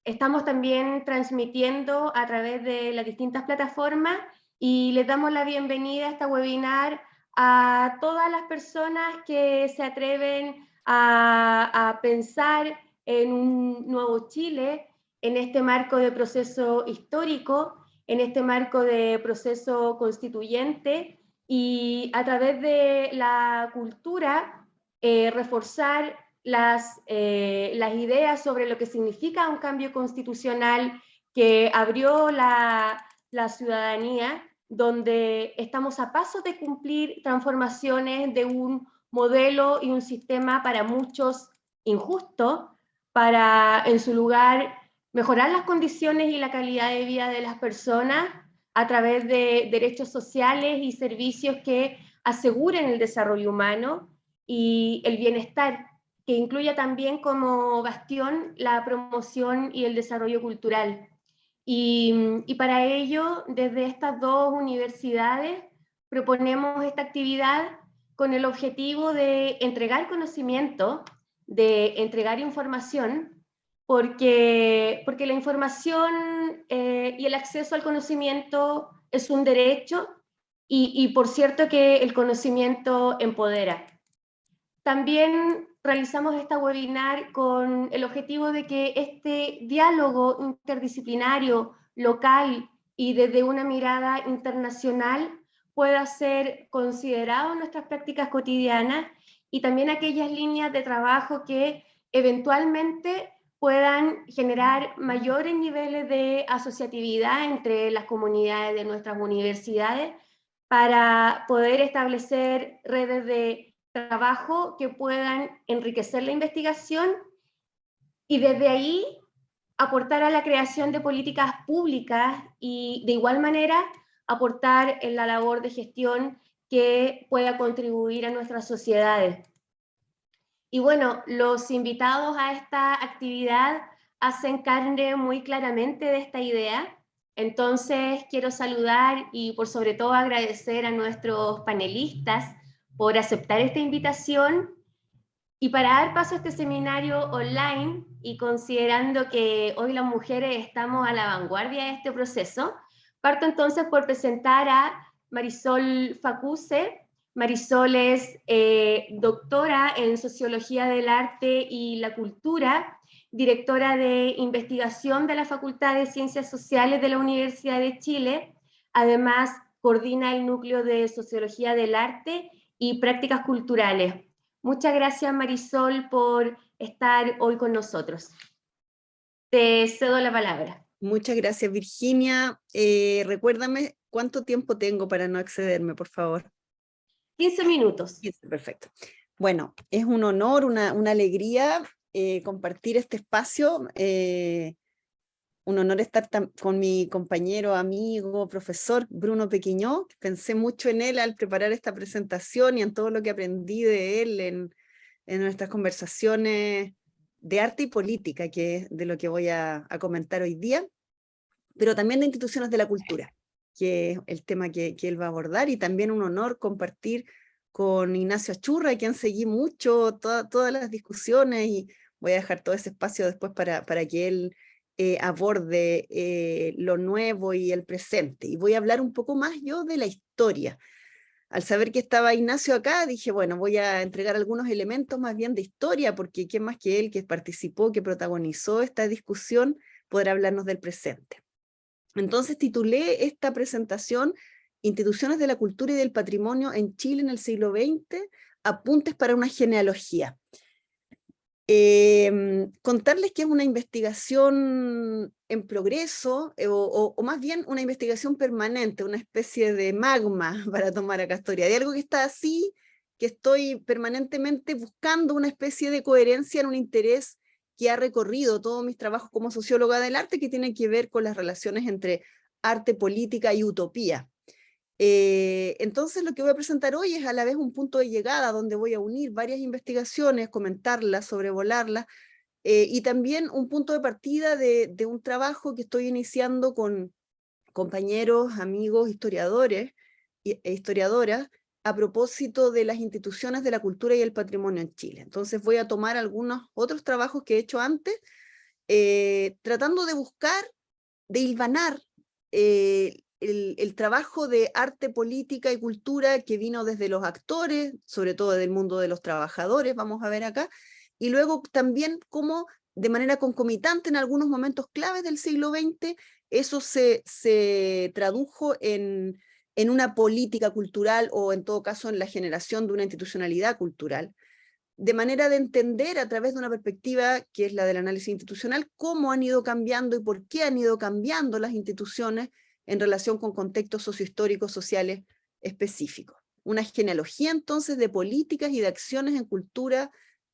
Estamos también transmitiendo a través de las distintas plataformas y les damos la bienvenida a esta webinar a todas las personas que se atreven a pensar en un nuevo Chile, en este marco de proceso histórico, en este marco de proceso constituyente, y a través de la cultura reforzar las ideas sobre lo que significa un cambio constitucional que abrió la ciudadanía, donde estamos a paso de cumplir transformaciones de un modelo y un sistema para muchos injusto, para en su lugar mejorar las condiciones y la calidad de vida de las personas a través de derechos sociales y servicios que aseguren el desarrollo humano y el bienestar, que incluya también como bastión la promoción y el desarrollo cultural. Y para ello, desde estas dos universidades, proponemos esta actividad con el objetivo de entregar conocimiento, de entregar información, porque la información y el acceso al conocimiento es un derecho y por cierto que el conocimiento empodera. También realizamos esta webinar con el objetivo de que este diálogo interdisciplinario, local y desde una mirada internacional pueda ser considerado en nuestras prácticas cotidianas y también aquellas líneas de trabajo que eventualmente puedan generar mayores niveles de asociatividad entre las comunidades de nuestras universidades para poder establecer redes de trabajo que puedan enriquecer la investigación y desde ahí aportar a la creación de políticas públicas y de igual manera aportar en la labor de gestión que pueda contribuir a nuestras sociedades. Y bueno, los invitados a esta actividad hacen carne muy claramente de esta idea. Entonces quiero saludar y por sobre todo agradecer a nuestros panelistas por aceptar esta invitación. Y para dar paso a este seminario online y considerando que hoy las mujeres estamos a la vanguardia de este proceso, parto entonces por presentar a Marisol Facuse. Marisol es doctora en Sociología del Arte y la Cultura, directora de investigación de la Facultad de Ciencias Sociales de la Universidad de Chile. Además, coordina el núcleo de Sociología del Arte y Prácticas Culturales. Muchas gracias, Marisol, por estar hoy con nosotros. Te cedo la palabra. Muchas gracias, Virginia. Recuérdame cuánto tiempo tengo para no excederme, por favor. 15 minutos. 15, perfecto. Bueno, es un honor, una alegría compartir este espacio. Un honor estar con mi compañero, amigo, profesor Bruno Pequiñó. Pensé mucho en él al preparar esta presentación y en todo lo que aprendí de él en nuestras conversaciones de arte y política, que es de lo que voy a comentar hoy día, pero también de instituciones de la cultura, que es el tema que él va a abordar, y también un honor compartir con Ignacio Achurra, a quien seguí mucho todas las discusiones, y voy a dejar todo ese espacio después para que él aborde lo nuevo y el presente. Y voy a hablar un poco más yo de la historia. Al saber que estaba Ignacio acá, dije, bueno, voy a entregar algunos elementos más bien de historia, porque quién más que él, que participó, que protagonizó esta discusión, podrá hablarnos del presente. Entonces titulé esta presentación Instituciones de la Cultura y del Patrimonio en Chile en el siglo XX, apuntes para una genealogía. Contarles que es una investigación en progreso, o más bien una investigación permanente, una especie de magma, para tomar acá historia, de algo que está así, que estoy permanentemente buscando una especie de coherencia en un interés que ha recorrido todos mis trabajos como socióloga del arte, que tiene que ver con las relaciones entre arte, política y utopía. Entonces lo que voy a presentar hoy es a la vez un punto de llegada donde voy a unir varias investigaciones, comentarlas, sobrevolarlas, y también un punto de partida de un trabajo que estoy iniciando con compañeros, amigos, historiadores e historiadoras, a propósito de las instituciones de la cultura y el patrimonio en Chile. Entonces voy a tomar algunos otros trabajos que he hecho antes, tratando de buscar, de hilvanar el trabajo de arte, política y cultura que vino desde los actores, sobre todo del mundo de los trabajadores, vamos a ver acá, y luego también cómo de manera concomitante en algunos momentos claves del siglo XX, eso se tradujo en una política cultural o en todo caso en la generación de una institucionalidad cultural, de manera de entender a través de una perspectiva que es la del análisis institucional, cómo han ido cambiando y por qué han ido cambiando las instituciones en relación con contextos sociohistóricos, sociales específicos. Una genealogía entonces de políticas y de acciones en cultura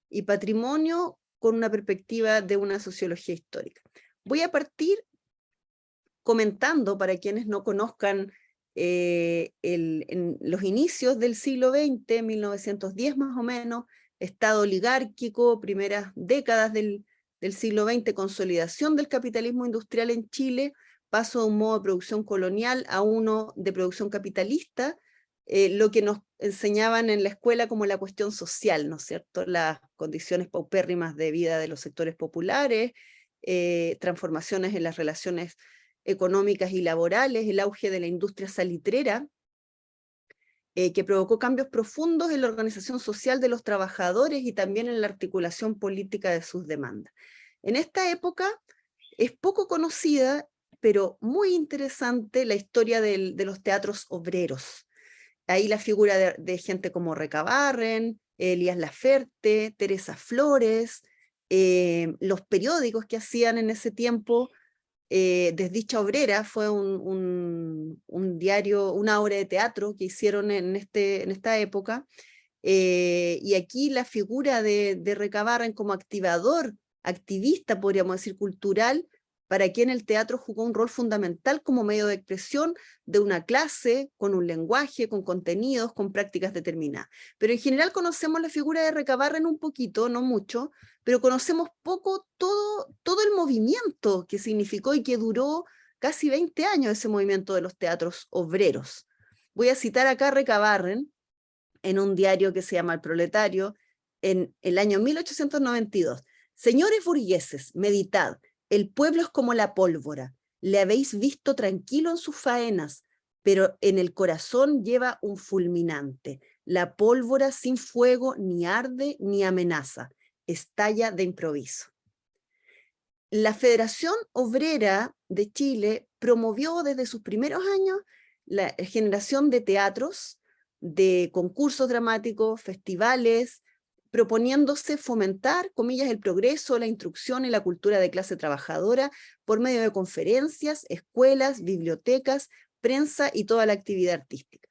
y patrimonio con una perspectiva de una sociología histórica. Voy a partir comentando, para quienes no conozcan en los inicios del siglo XX, 1910 más o menos, estado oligárquico, primeras décadas del siglo XX, consolidación del capitalismo industrial en Chile, paso de un modo de producción colonial a uno de producción capitalista, lo que nos enseñaban en la escuela como la cuestión social, ¿no es cierto? Las condiciones paupérrimas de vida de los sectores populares, transformaciones en las relaciones económicas y laborales, el auge de la industria salitrera, que provocó cambios profundos en la organización social de los trabajadores y también en la articulación política de sus demandas. En esta época es poco conocida, pero muy interesante la historia de los teatros obreros. Ahí la figura de gente como Recabarren, Elías Laferte, Teresa Flores, los periódicos que hacían en ese tiempo. Desdicha Obrera fue un diario, una obra de teatro que hicieron en esta época, y aquí la figura de Recabarren como activador, activista, podríamos decir, cultural, para quien el teatro jugó un rol fundamental como medio de expresión de una clase, con un lenguaje, con contenidos, con prácticas determinadas. Pero en general conocemos la figura de Recabarren un poquito, no mucho, pero conocemos poco todo el movimiento que significó y que duró casi 20 años ese movimiento de los teatros obreros. Voy a citar acá a Recabarren en un diario que se llama El Proletario, en el año 1892. Señores burgueses, meditad, el pueblo es como la pólvora, le habéis visto tranquilo en sus faenas, pero en el corazón lleva un fulminante. La pólvora sin fuego ni arde ni amenaza, estalla de improviso. La Federación Obrera de Chile promovió desde sus primeros años la generación de teatros, de concursos dramáticos, festivales, proponiéndose fomentar, comillas, el progreso, la instrucción y la cultura de clase trabajadora por medio de conferencias, escuelas, bibliotecas, prensa y toda la actividad artística.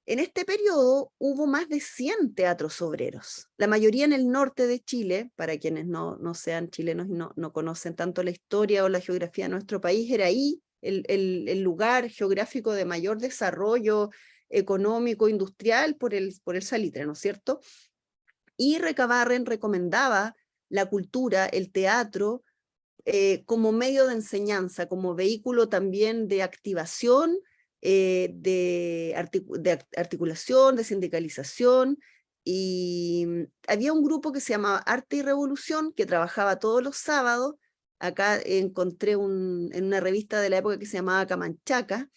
En este periodo hubo más de 100 teatros obreros, la mayoría en el norte de Chile. Para quienes no sean chilenos y no conocen tanto la historia o la geografía de nuestro país, era ahí el lugar geográfico de mayor desarrollo económico, industrial, por el salitre, ¿no es cierto? Y Recabarren recomendaba la cultura, el teatro, como medio de enseñanza, como vehículo también de activación, de articulación, de sindicalización, y había un grupo que se llamaba Arte y Revolución, que trabajaba todos los sábados. Acá encontré en una revista de la época que se llamaba Camanchaca,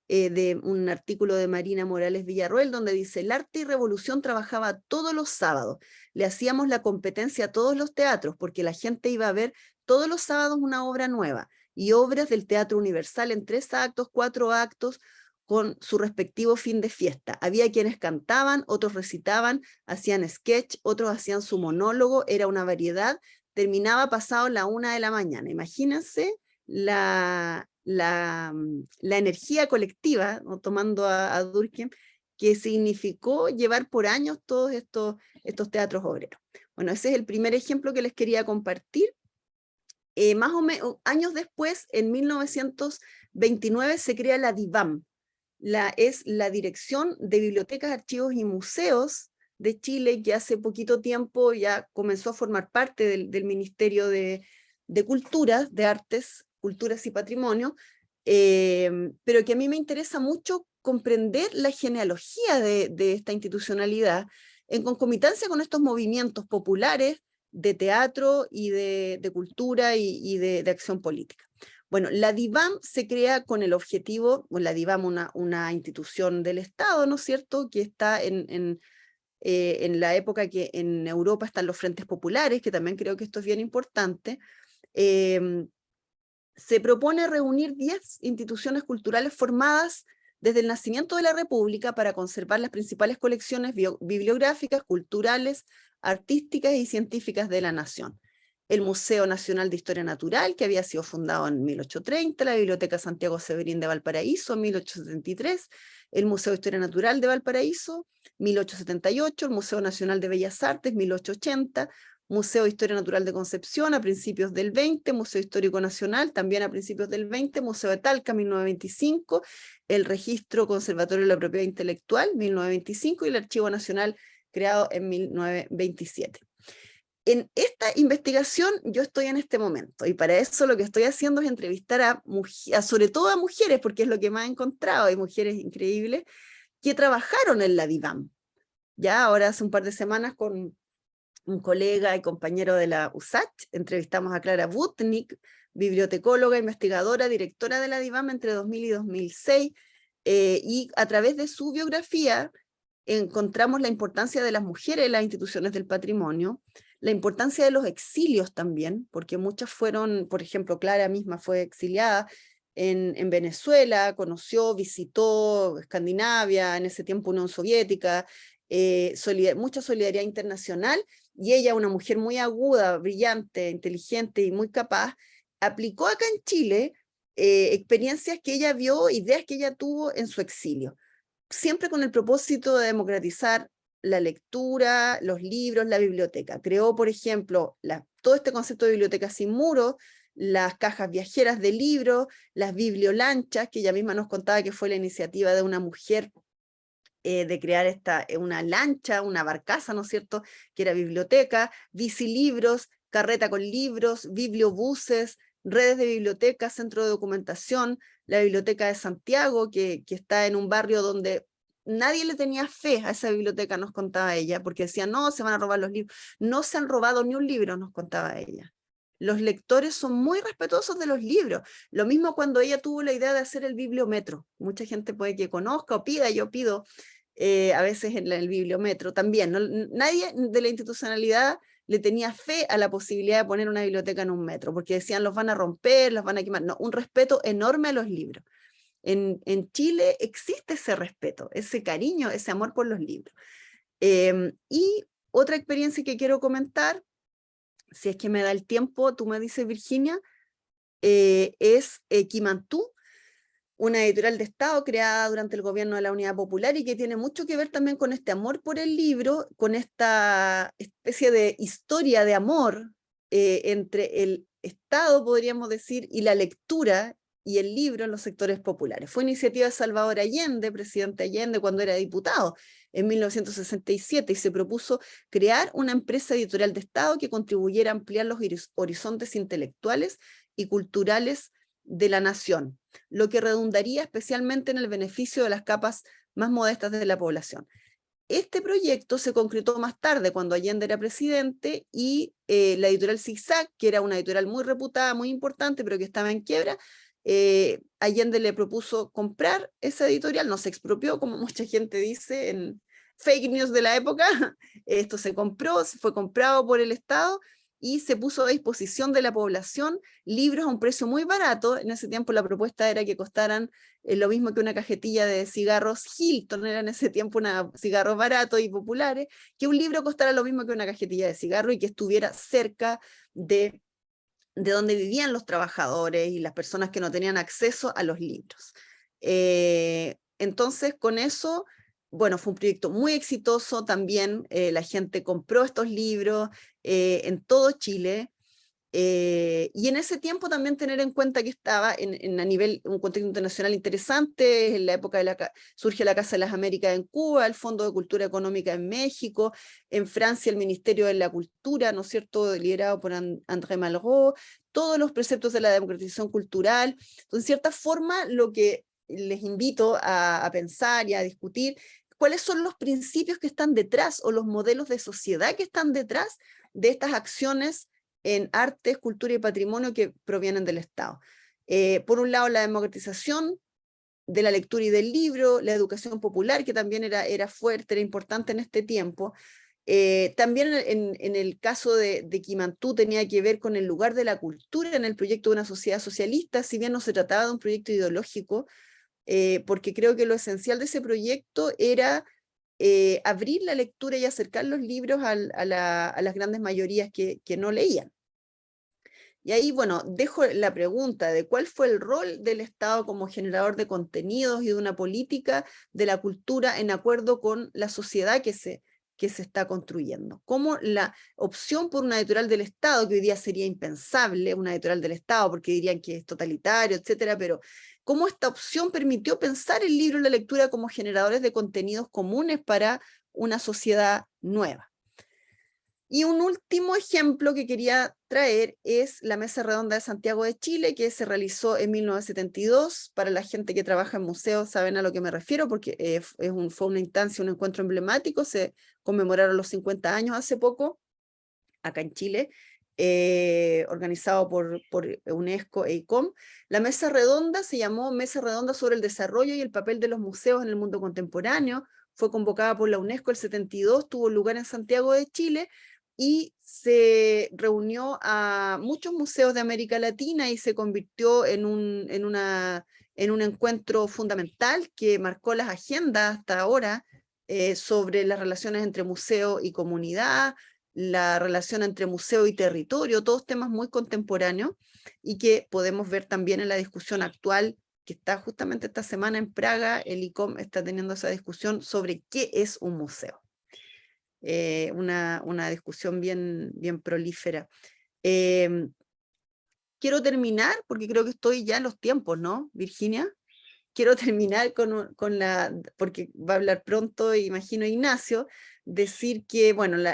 de un artículo de Marina Morales Villarroel, donde dice: el Arte y Revolución trabajaba todos los sábados, le hacíamos la competencia a todos los teatros, porque la gente iba a ver todos los sábados una obra nueva, y obras del Teatro Universal en 3 actos, 4 actos, con su respectivo fin de fiesta. Había quienes cantaban, otros recitaban, hacían sketch, otros hacían su monólogo, era una variedad, terminaba pasado la 1 de la mañana. Imagínense la energía colectiva, ¿no? Tomando a Durkheim, que significó llevar por años todos estos teatros obreros. Bueno, ese es el primer ejemplo que les quería compartir. Más o menos años después, en 1929, se crea la DIVAM, es la Dirección de Bibliotecas, Archivos y Museos de Chile, que hace poquito tiempo ya comenzó a formar parte del Ministerio de Cultura, de Artes, Culturas y Patrimonio, pero que a mí me interesa mucho comprender la genealogía de esta institucionalidad en concomitancia con estos movimientos populares de teatro y de cultura y de acción política. Bueno, la DIVAM se crea con el objetivo, bueno, la DIVAM una institución del Estado, ¿no es cierto?, que está en la época que en Europa están los frentes populares, que también creo que esto es bien importante. Se propone reunir 10 instituciones culturales formadas desde el nacimiento de la República para conservar las principales colecciones bibliográficas, culturales, artísticas y científicas de la nación. El Museo Nacional de Historia Natural, que había sido fundado en 1830, la Biblioteca Santiago Severín de Valparaíso en 1873, el Museo de Historia Natural de Valparaíso, 1878, el Museo Nacional de Bellas Artes, 1880, Museo de Historia Natural de Concepción a principios del 20, Museo Histórico Nacional también a principios del 20, Museo de Talca 1925, el Registro Conservatorio de la Propiedad Intelectual 1925 y el Archivo Nacional creado en 1927. En esta investigación yo estoy en este momento y para eso lo que estoy haciendo es entrevistar sobre todo a mujeres, porque es lo que más he encontrado, hay mujeres increíbles que trabajaron en la DIVAM. Ya ahora hace un par de semanas con un colega y compañero de la USACH, entrevistamos a Clara Butnik, bibliotecóloga, investigadora, directora de la DIVAM entre 2000 y 2006, y a través de su biografía encontramos la importancia de las mujeres en las instituciones del patrimonio, la importancia de los exilios también, porque muchas fueron, por ejemplo, Clara misma fue exiliada en Venezuela, conoció, visitó Escandinavia, en ese tiempo Unión Soviética, mucha solidaridad internacional, y ella, una mujer muy aguda, brillante, inteligente y muy capaz, aplicó acá en Chile experiencias que ella vio, ideas que ella tuvo en su exilio, siempre con el propósito de democratizar la lectura, los libros, la biblioteca. Creó, por ejemplo, todo este concepto de biblioteca sin muros, las cajas viajeras de libros, las bibliolanchas, que ella misma nos contaba que fue la iniciativa de una mujer de crear una lancha, una barcaza, ¿no es cierto?, que era biblioteca, bicilibros, carreta con libros, bibliobuses, redes de bibliotecas, centro de documentación, la Biblioteca de Santiago, que está en un barrio donde nadie le tenía fe a esa biblioteca, nos contaba ella, porque decían, no, se van a robar los libros. No se han robado ni un libro, nos contaba ella. Los lectores son muy respetuosos de los libros. Lo mismo cuando ella tuvo la idea de hacer el bibliometro. Mucha gente puede que conozca o pida, yo pido a veces en el bibliometro también. Nadie de la institucionalidad le tenía fe a la posibilidad de poner una biblioteca en un metro, porque decían los van a romper, los van a quemar. No, un respeto enorme a los libros. En Chile existe ese respeto, ese cariño, ese amor por los libros. Y otra experiencia que quiero comentar, si es que me da el tiempo, tú me dices, Virginia, es Quimantú, una editorial de Estado creada durante el gobierno de la Unidad Popular y que tiene mucho que ver también con este amor por el libro, con esta especie de historia de amor entre el Estado, podríamos decir, y la lectura y el libro en los sectores populares. Fue iniciativa de Salvador Allende, presidente Allende, cuando era diputado en 1967, y se propuso crear una empresa editorial de Estado que contribuyera a ampliar los horizontes intelectuales y culturales de la nación, lo que redundaría especialmente en el beneficio de las capas más modestas de la población. Este proyecto se concretó más tarde, cuando Allende era presidente, y la editorial Zigzag, que era una editorial muy reputada, muy importante, pero que estaba en quiebra, Allende le propuso comprar esa editorial, no se expropió, como mucha gente dice en fake news de la época. Esto se compró, fue comprado por el Estado, y se puso a disposición de la población libros a un precio muy barato. En ese tiempo la propuesta era que costaran lo mismo que una cajetilla de cigarros Hilton, era en ese tiempo cigarros baratos y populares, que un libro costara lo mismo que una cajetilla de cigarro y que estuviera cerca de donde vivían los trabajadores y las personas que no tenían acceso a los libros. Entonces, con eso, bueno, fue un proyecto muy exitoso también, la gente compró estos libros en todo Chile, y en ese tiempo también tener en cuenta que estaba a nivel, un contexto internacional interesante, en la época surge la Casa de las Américas en Cuba, el Fondo de Cultura Económica en México, en Francia el Ministerio de la Cultura, ¿no es cierto?, liderado por André Malraux, todos los preceptos de la democratización cultural. Entonces, en cierta forma, lo que les invito a pensar y a discutir cuáles son los principios que están detrás o los modelos de sociedad que están detrás de estas acciones en artes, cultura y patrimonio que provienen del Estado. Por un lado, la democratización de la lectura y del libro, la educación popular, que también era fuerte, era importante en este tiempo. También en el caso de Quimantú tenía que ver con el lugar de la cultura en el proyecto de una sociedad socialista, si bien no se trataba de un proyecto ideológico, porque creo que lo esencial de ese proyecto era abrir la lectura y acercar los libros a las grandes mayorías que no leían. Y ahí, bueno, dejo la pregunta de cuál fue el rol del Estado como generador de contenidos y de una política de la cultura en acuerdo con la sociedad que se está construyendo. Cómo la opción por una editorial del Estado, que hoy día sería impensable, una editorial del Estado, porque dirían que es totalitario, etcétera, pero cómo esta opción permitió pensar el libro y la lectura como generadores de contenidos comunes para una sociedad nueva. Y un último ejemplo que quería traer es la Mesa Redonda de Santiago de Chile, que se realizó en 1972. Para la gente que trabaja en museos saben a lo que me refiero, porque fue una instancia, un encuentro emblemático. Se conmemoraron los 50 años hace poco, acá en Chile, organizado por UNESCO e ICOM. La Mesa Redonda se llamó Mesa Redonda sobre el desarrollo y el papel de los museos en el mundo contemporáneo. Fue convocada por la UNESCO el 72, tuvo lugar en Santiago de Chile, y se reunió a muchos museos de América Latina y se convirtió en un encuentro fundamental que marcó las agendas hasta ahora sobre las relaciones entre museo y comunidad, la relación entre museo y territorio, todos temas muy contemporáneos y que podemos ver también en la discusión actual que está justamente esta semana en Praga. El ICOM está teniendo esa discusión sobre qué es un museo. Una discusión bien prolífera. Quiero terminar, porque creo que estoy ya en los tiempos, ¿no, Virginia? Quiero terminar porque va a hablar pronto, imagino, Ignacio, decir que, bueno, con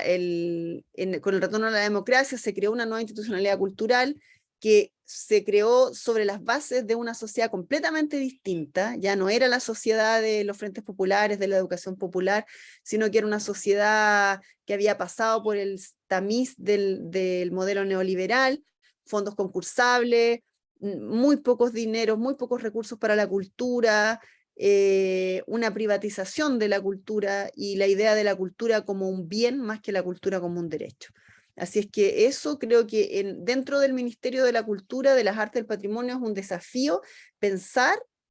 el retorno a la democracia se creó una nueva institucionalidad cultural que se creó sobre las bases de una sociedad completamente distinta. Ya no era la sociedad de los frentes populares, de la educación popular, sino que era una sociedad que había pasado por el tamiz del modelo neoliberal, fondos concursables, muy pocos dineros, muy pocos recursos para la cultura, una privatización de la cultura y la idea de la cultura como un bien más que la cultura como un derecho. Así es que eso creo que dentro del Ministerio de la Cultura, de las Artes y del Patrimonio es un desafío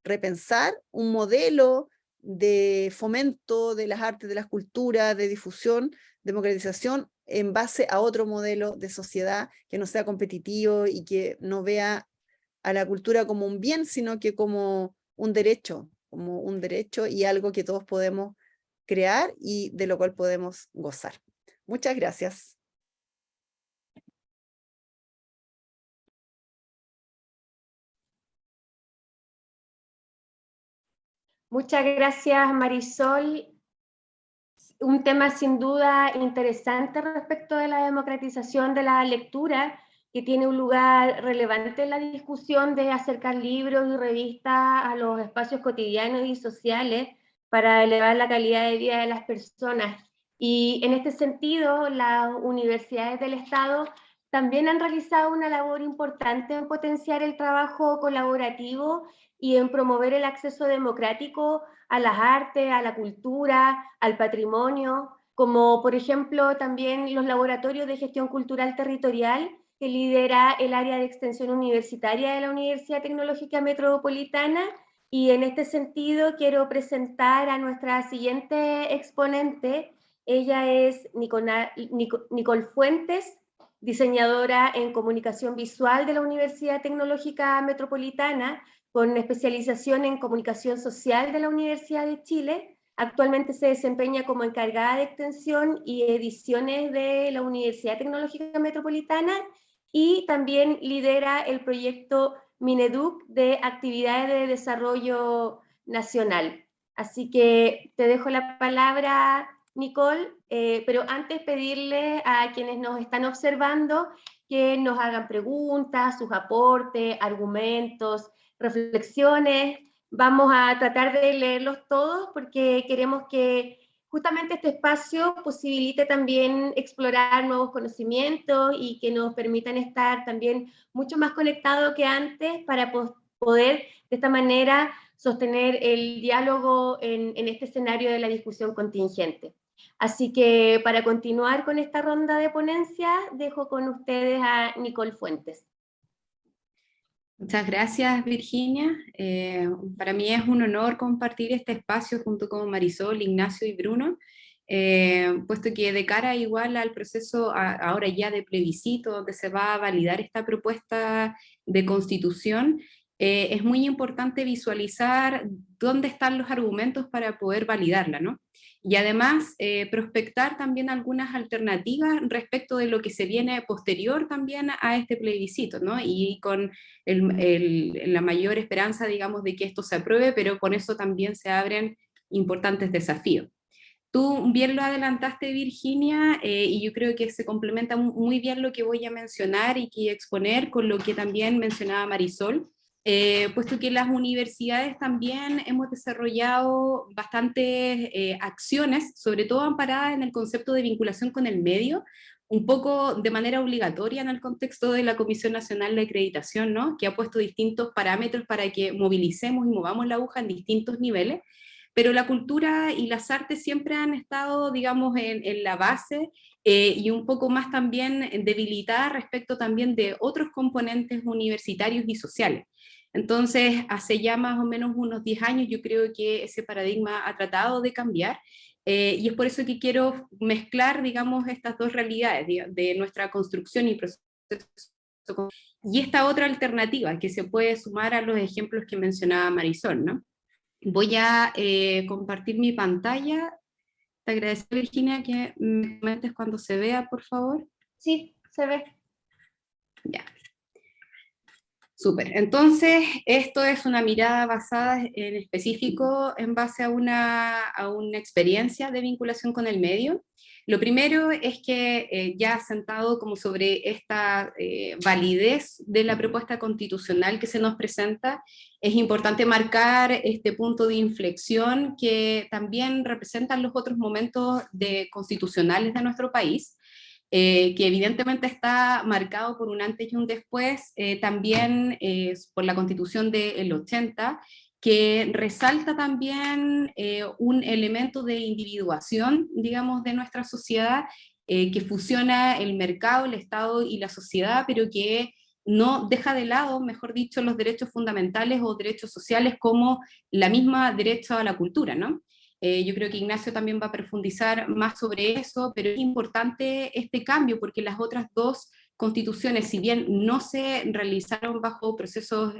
repensar un modelo de fomento de las artes, de las culturas, de difusión, democratización, en base a otro modelo de sociedad que no sea competitivo y que no vea a la cultura como un bien, sino que como un derecho y algo que todos podemos crear y de lo cual podemos gozar. Muchas gracias. Muchas gracias, Marisol. Un tema sin duda interesante respecto de la democratización de la lectura, que tiene un lugar relevante en la discusión de acercar libros y revistas a los espacios cotidianos y sociales para elevar la calidad de vida de las personas. Y en este sentido, las universidades del Estado también han realizado una labor importante en potenciar el trabajo colaborativo y en promover el acceso democrático a las artes, a la cultura, al patrimonio, como por ejemplo también los laboratorios de gestión cultural territorial que lidera el área de extensión universitaria de la Universidad Tecnológica Metropolitana. Y en este sentido quiero presentar a nuestra siguiente exponente. Ella es Nicole Fuentes, diseñadora en comunicación visual de la Universidad Tecnológica Metropolitana, con especialización en comunicación social de la Universidad de Chile. Actualmente se desempeña como encargada de extensión y ediciones de la Universidad Tecnológica Metropolitana y también lidera el proyecto Mineduc de actividades de desarrollo nacional. Así que te dejo la palabra, Nicole, pero antes pedirle a quienes nos están observando que nos hagan preguntas, sus aportes, argumentos, reflexiones. Vamos a tratar de leerlos todos porque queremos que justamente este espacio posibilite también explorar nuevos conocimientos y que nos permitan estar también mucho más conectados que antes para poder de esta manera sostener el diálogo en este escenario de la discusión contingente. Así que para continuar con esta ronda de ponencias, dejo con ustedes a Nicole Fuentes. Muchas gracias, Virginia. Para mí es un honor compartir este espacio junto con Marisol, Ignacio y Bruno, puesto que de cara igual al proceso ahora ya de plebiscito, donde se va a validar esta propuesta de constitución, es muy importante visualizar dónde están los argumentos para poder validarla, ¿no? Y además prospectar también algunas alternativas respecto de lo que se viene posterior también a este plebiscito, ¿no? Y con la mayor esperanza, digamos, de que esto se apruebe, pero con eso también se abren importantes desafíos. Tú bien lo adelantaste, Virginia, y yo creo que se complementa muy bien lo que voy a mencionar y que exponer con lo que también mencionaba Marisol, puesto que las universidades también hemos desarrollado bastantes acciones, sobre todo amparadas en el concepto de vinculación con el medio, un poco de manera obligatoria en el contexto de la Comisión Nacional de Acreditación, ¿no? Que ha puesto distintos parámetros para que movilicemos y movamos la aguja en distintos niveles, pero la cultura y las artes siempre han estado, digamos, en la base y un poco más también debilitada respecto también de otros componentes universitarios y sociales. Entonces, hace ya más o menos unos 10 años yo creo que ese paradigma ha tratado de cambiar y es por eso que quiero mezclar, digamos, estas dos realidades de nuestra construcción y proceso y esta otra alternativa que se puede sumar a los ejemplos que mencionaba Marisol, ¿no? Voy a compartir mi pantalla. Te agradezco, Virginia, que me comentes cuando se vea, por favor. Sí, se ve. Ya. Súper. Entonces, esto es una mirada basada en específico en base a una experiencia de vinculación con el medio. Lo primero es que ya sentado como sobre esta validez de la propuesta constitucional que se nos presenta, es importante marcar este punto de inflexión que también representan los otros momentos constitucionales de nuestro país, que evidentemente está marcado por un antes y un después, también por la Constitución del 80, que resalta también un elemento de individuación, digamos, de nuestra sociedad, que fusiona el mercado, el Estado y la sociedad, pero que no deja de lado, mejor dicho, los derechos fundamentales o derechos sociales como la misma derecho a la cultura, ¿no? Yo creo que Ignacio también va a profundizar más sobre eso, pero es importante este cambio porque las otras dos constituciones, si bien no se realizaron bajo procesos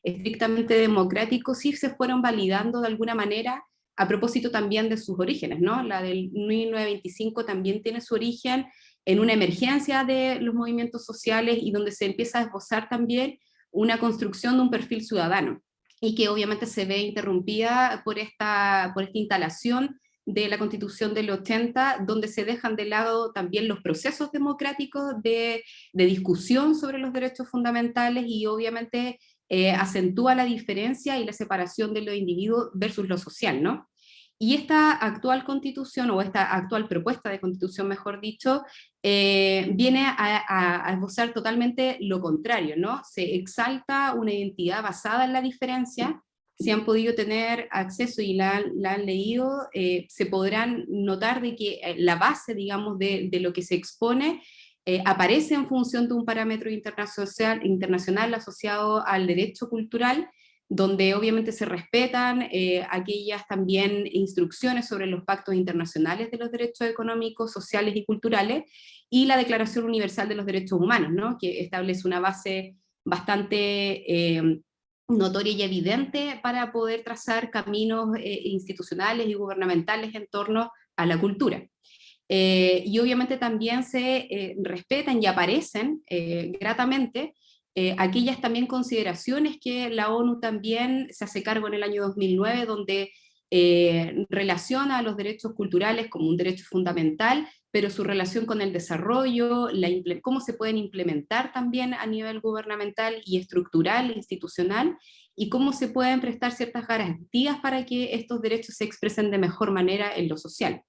estrictamente democráticos, sí se fueron validando de alguna manera a propósito también de sus orígenes, ¿no? La del 1925 también tiene su origen en una emergencia de los movimientos sociales y donde se empieza a esbozar también una construcción de un perfil ciudadano y que obviamente se ve interrumpida por esta instalación de la Constitución del 80, donde se dejan de lado también los procesos democráticos de discusión sobre los derechos fundamentales y obviamente acentúa la diferencia y la separación de lo individuo versus lo social, ¿no? Y esta actual constitución, o esta actual propuesta de constitución, mejor dicho, viene a esbozar totalmente lo contrario, ¿no? Se exalta una identidad basada en la diferencia. Si han podido tener acceso y la han leído, se podrán notar de que la base, digamos, de lo que se expone aparece en función de un parámetro internacional asociado al derecho cultural, donde obviamente se respetan aquellas también instrucciones sobre los pactos internacionales de los derechos económicos, sociales y culturales, y la Declaración Universal de los Derechos Humanos, ¿no? Que establece una base bastante notoria y evidente para poder trazar caminos institucionales y gubernamentales en torno a la cultura. Y obviamente también se respetan y aparecen gratamente aquellas también consideraciones que la ONU también se hace cargo en el año 2009, donde relaciona a los derechos culturales como un derecho fundamental, pero su relación con el desarrollo, cómo se pueden implementar también a nivel gubernamental y estructural, institucional, y cómo se pueden prestar ciertas garantías para que estos derechos se expresen de mejor manera en lo social.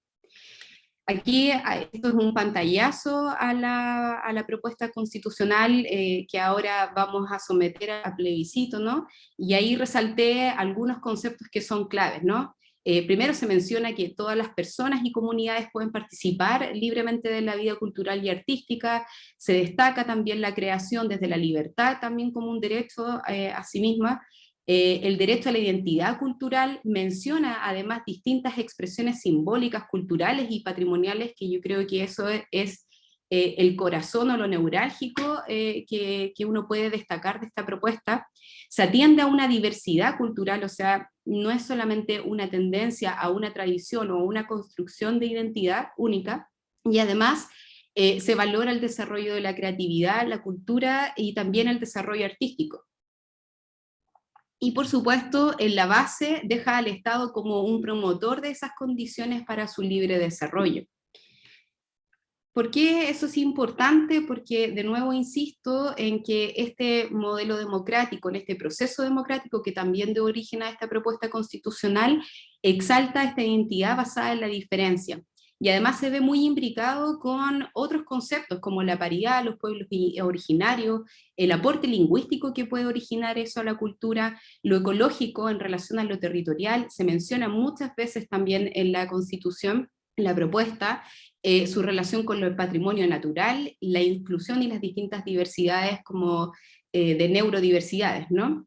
Aquí esto es un pantallazo a la propuesta constitucional que ahora vamos a someter a plebiscito, ¿no? Y ahí resalté algunos conceptos que son claves, ¿no? Primero se menciona que todas las personas y comunidades pueden participar libremente de la vida cultural y artística. Se destaca también la creación desde la libertad también como un derecho a sí misma. El derecho a la identidad cultural menciona además distintas expresiones simbólicas, culturales y patrimoniales, que yo creo que eso es el corazón o lo neurálgico que uno puede destacar de esta propuesta. Se atiende a una diversidad cultural, o sea, no es solamente una tendencia a una tradición o a una construcción de identidad única, y además se valora el desarrollo de la creatividad, la cultura y también el desarrollo artístico. Y por supuesto, en la base deja al Estado como un promotor de esas condiciones para su libre desarrollo. ¿Por qué eso es importante? Porque de nuevo insisto en que este modelo democrático, en este proceso democrático que también dio origen a esta propuesta constitucional, exalta esta identidad basada en la diferencia. Y además se ve muy imbricado con otros conceptos como la paridad, los pueblos originarios, el aporte lingüístico que puede originar eso a la cultura, lo ecológico en relación a lo territorial, se menciona muchas veces también en la Constitución, en la propuesta, su relación con el patrimonio natural, la inclusión y las distintas diversidades como de neurodiversidades, ¿no?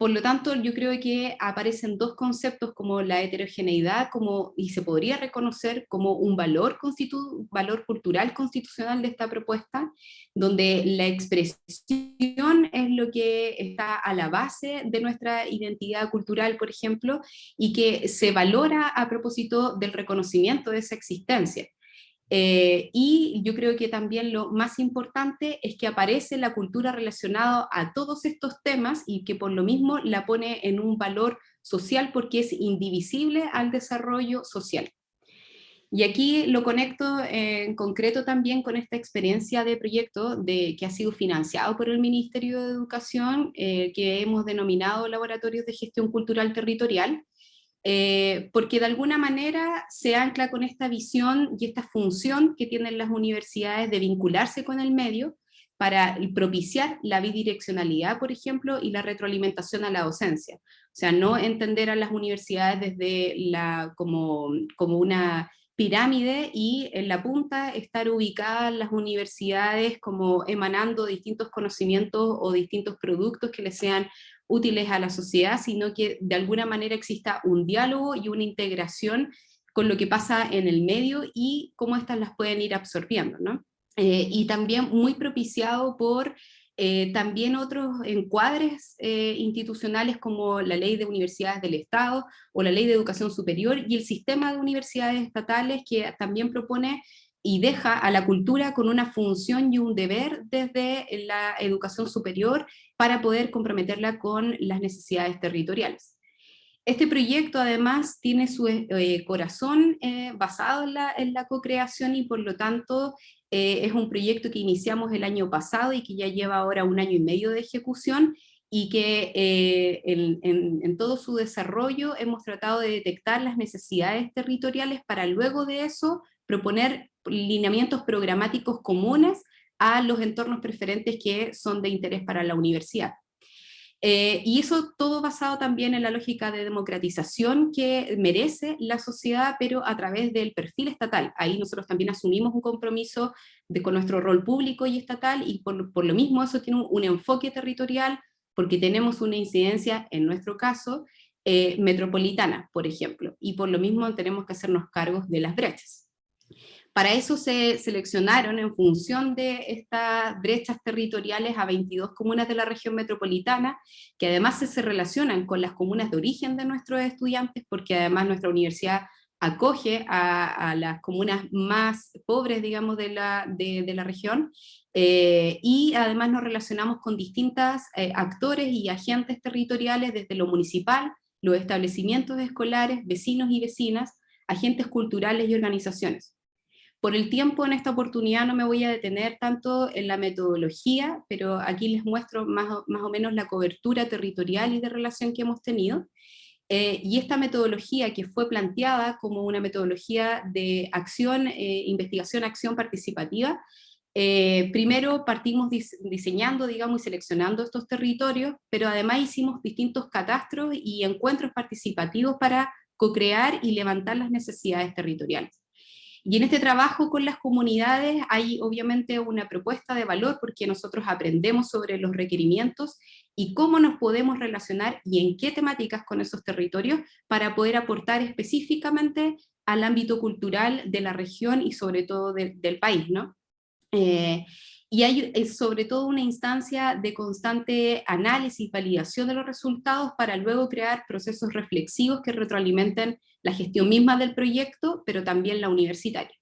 Por lo tanto, yo creo que aparecen dos conceptos como la heterogeneidad y se podría reconocer como un valor cultural constitucional de esta propuesta, donde la expresión es lo que está a la base de nuestra identidad cultural, por ejemplo, y que se valora a propósito del reconocimiento de esa existencia. Y yo creo que también lo más importante es que aparece la cultura relacionada a todos estos temas y que por lo mismo la pone en un valor social porque es indivisible al desarrollo social. Y aquí lo conecto en concreto también con esta experiencia de proyecto que ha sido financiado por el Ministerio de Educación, que hemos denominado Laboratorios de Gestión Cultural Territorial, porque de alguna manera se ancla con esta visión y esta función que tienen las universidades de vincularse con el medio para propiciar la bidireccionalidad, por ejemplo, y la retroalimentación a la docencia. O sea, no entender a las universidades desde como una pirámide y en la punta estar ubicadas las universidades como emanando distintos conocimientos o distintos productos que les sean útiles a la sociedad, sino que de alguna manera exista un diálogo y una integración con lo que pasa en el medio y cómo éstas las pueden ir absorbiendo, ¿no? Y también muy propiciado por también otros encuadres institucionales como la Ley de Universidades del Estado o la Ley de Educación Superior y el sistema de universidades estatales que también propone y deja a la cultura con una función y un deber desde la educación superior para poder comprometerla con las necesidades territoriales. Este proyecto además tiene su corazón basado en la co-creación y por lo tanto es un proyecto que iniciamos el año pasado y que ya lleva ahora 1 año y medio de ejecución y que en todo su desarrollo hemos tratado de detectar las necesidades territoriales para luego de eso proponer lineamientos programáticos comunes a los entornos preferentes que son de interés para la universidad. Y eso todo basado también en la lógica de democratización que merece la sociedad, pero a través del perfil estatal. Ahí nosotros también asumimos un compromiso con nuestro rol público y estatal, y por lo mismo eso tiene un enfoque territorial, porque tenemos una incidencia, en nuestro caso, metropolitana, por ejemplo, y por lo mismo tenemos que hacernos cargos de las brechas. Para eso se seleccionaron en función de estas brechas territoriales a 22 comunas de la región metropolitana, que además se relacionan con las comunas de origen de nuestros estudiantes, porque además nuestra universidad acoge a las comunas más pobres, digamos, de la región, y además nos relacionamos con distintos actores y agentes territoriales desde lo municipal, los establecimientos escolares, vecinos y vecinas, agentes culturales y organizaciones. Por el tiempo, en esta oportunidad no me voy a detener tanto en la metodología, pero aquí les muestro más o menos la cobertura territorial y de relación que hemos tenido. Y esta metodología, que fue planteada como una metodología de acción, investigación, acción participativa, primero partimos diseñando, digamos, y seleccionando estos territorios, pero además hicimos distintos catastros y encuentros participativos para co-crear y levantar las necesidades territoriales. Y en este trabajo con las comunidades hay obviamente una propuesta de valor, porque nosotros aprendemos sobre los requerimientos y cómo nos podemos relacionar y en qué temáticas con esos territorios para poder aportar específicamente al ámbito cultural de la región y sobre todo del país, ¿no? Y hay sobre todo una instancia de constante análisis, validación de los resultados para luego crear procesos reflexivos que retroalimenten la gestión misma del proyecto, pero también la universitaria.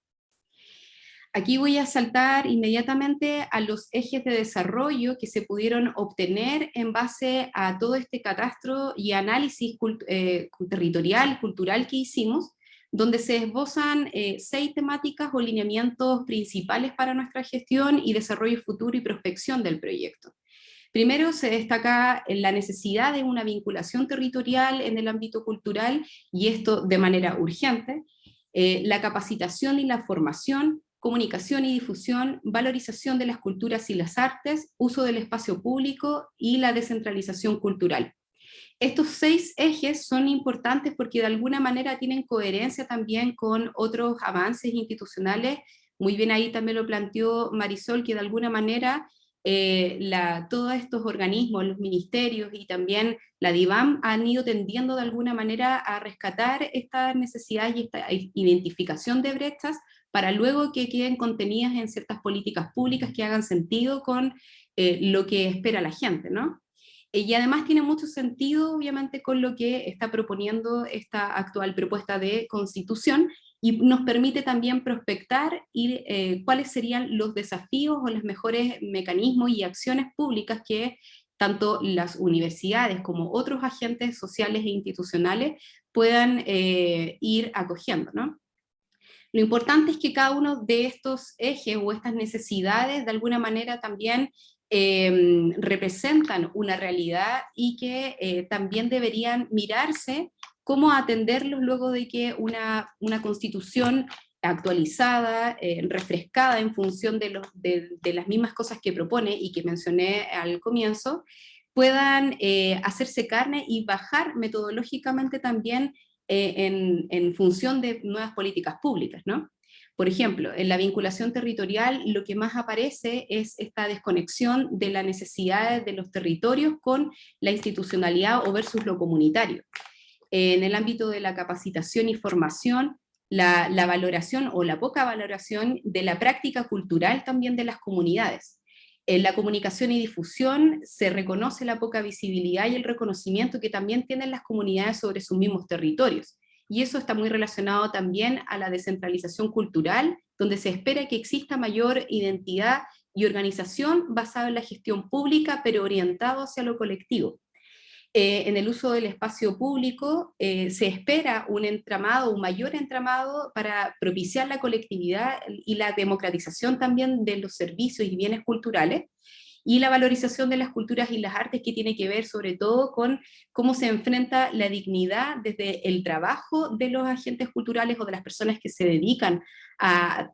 Aquí voy a saltar inmediatamente a los ejes de desarrollo que se pudieron obtener en base a todo este catastro y análisis territorial, cultural que hicimos, donde se esbozan 6 temáticas o lineamientos principales para nuestra gestión y desarrollo futuro y prospección del proyecto. Primero se destaca la necesidad de una vinculación territorial en el ámbito cultural, y esto de manera urgente, la capacitación y la formación, comunicación y difusión, valorización de las culturas y las artes, uso del espacio público y la descentralización cultural. Estos 6 ejes son importantes porque de alguna manera tienen coherencia también con otros avances institucionales. Muy bien, ahí también lo planteó Marisol, que de alguna manera todos estos organismos, los ministerios y también la DIVAM han ido tendiendo de alguna manera a rescatar estas necesidades y esta identificación de brechas para luego que queden contenidas en ciertas políticas públicas que hagan sentido con lo que espera la gente, ¿no? Y además tiene mucho sentido, obviamente, con lo que está proponiendo esta actual propuesta de constitución, y nos permite también prospectar cuáles serían los desafíos o los mejores mecanismos y acciones públicas que tanto las universidades como otros agentes sociales e institucionales puedan ir acogiendo, ¿no? Lo importante es que cada uno de estos ejes o estas necesidades de alguna manera también representan una realidad y que también deberían mirarse cómo atenderlos luego de que una constitución actualizada, refrescada en función de las mismas cosas que propone y que mencioné al comienzo, puedan hacerse carne y bajar metodológicamente también en función de nuevas políticas públicas, ¿no? Por ejemplo, en la vinculación territorial lo que más aparece es esta desconexión de las necesidades de los territorios con la institucionalidad o versus lo comunitario. En el ámbito de la capacitación y formación, la valoración o la poca valoración de la práctica cultural también de las comunidades. En la comunicación y difusión se reconoce la poca visibilidad y el reconocimiento que también tienen las comunidades sobre sus mismos territorios. Y eso está muy relacionado también a la descentralización cultural, donde se espera que exista mayor identidad y organización basada en la gestión pública, pero orientado hacia lo colectivo. En el uso del espacio público se espera un entramado, un mayor entramado para propiciar la colectividad y la democratización también de los servicios y bienes culturales, y la valorización de las culturas y las artes, que tiene que ver sobre todo con cómo se enfrenta la dignidad desde el trabajo de los agentes culturales o de las personas que se dedican a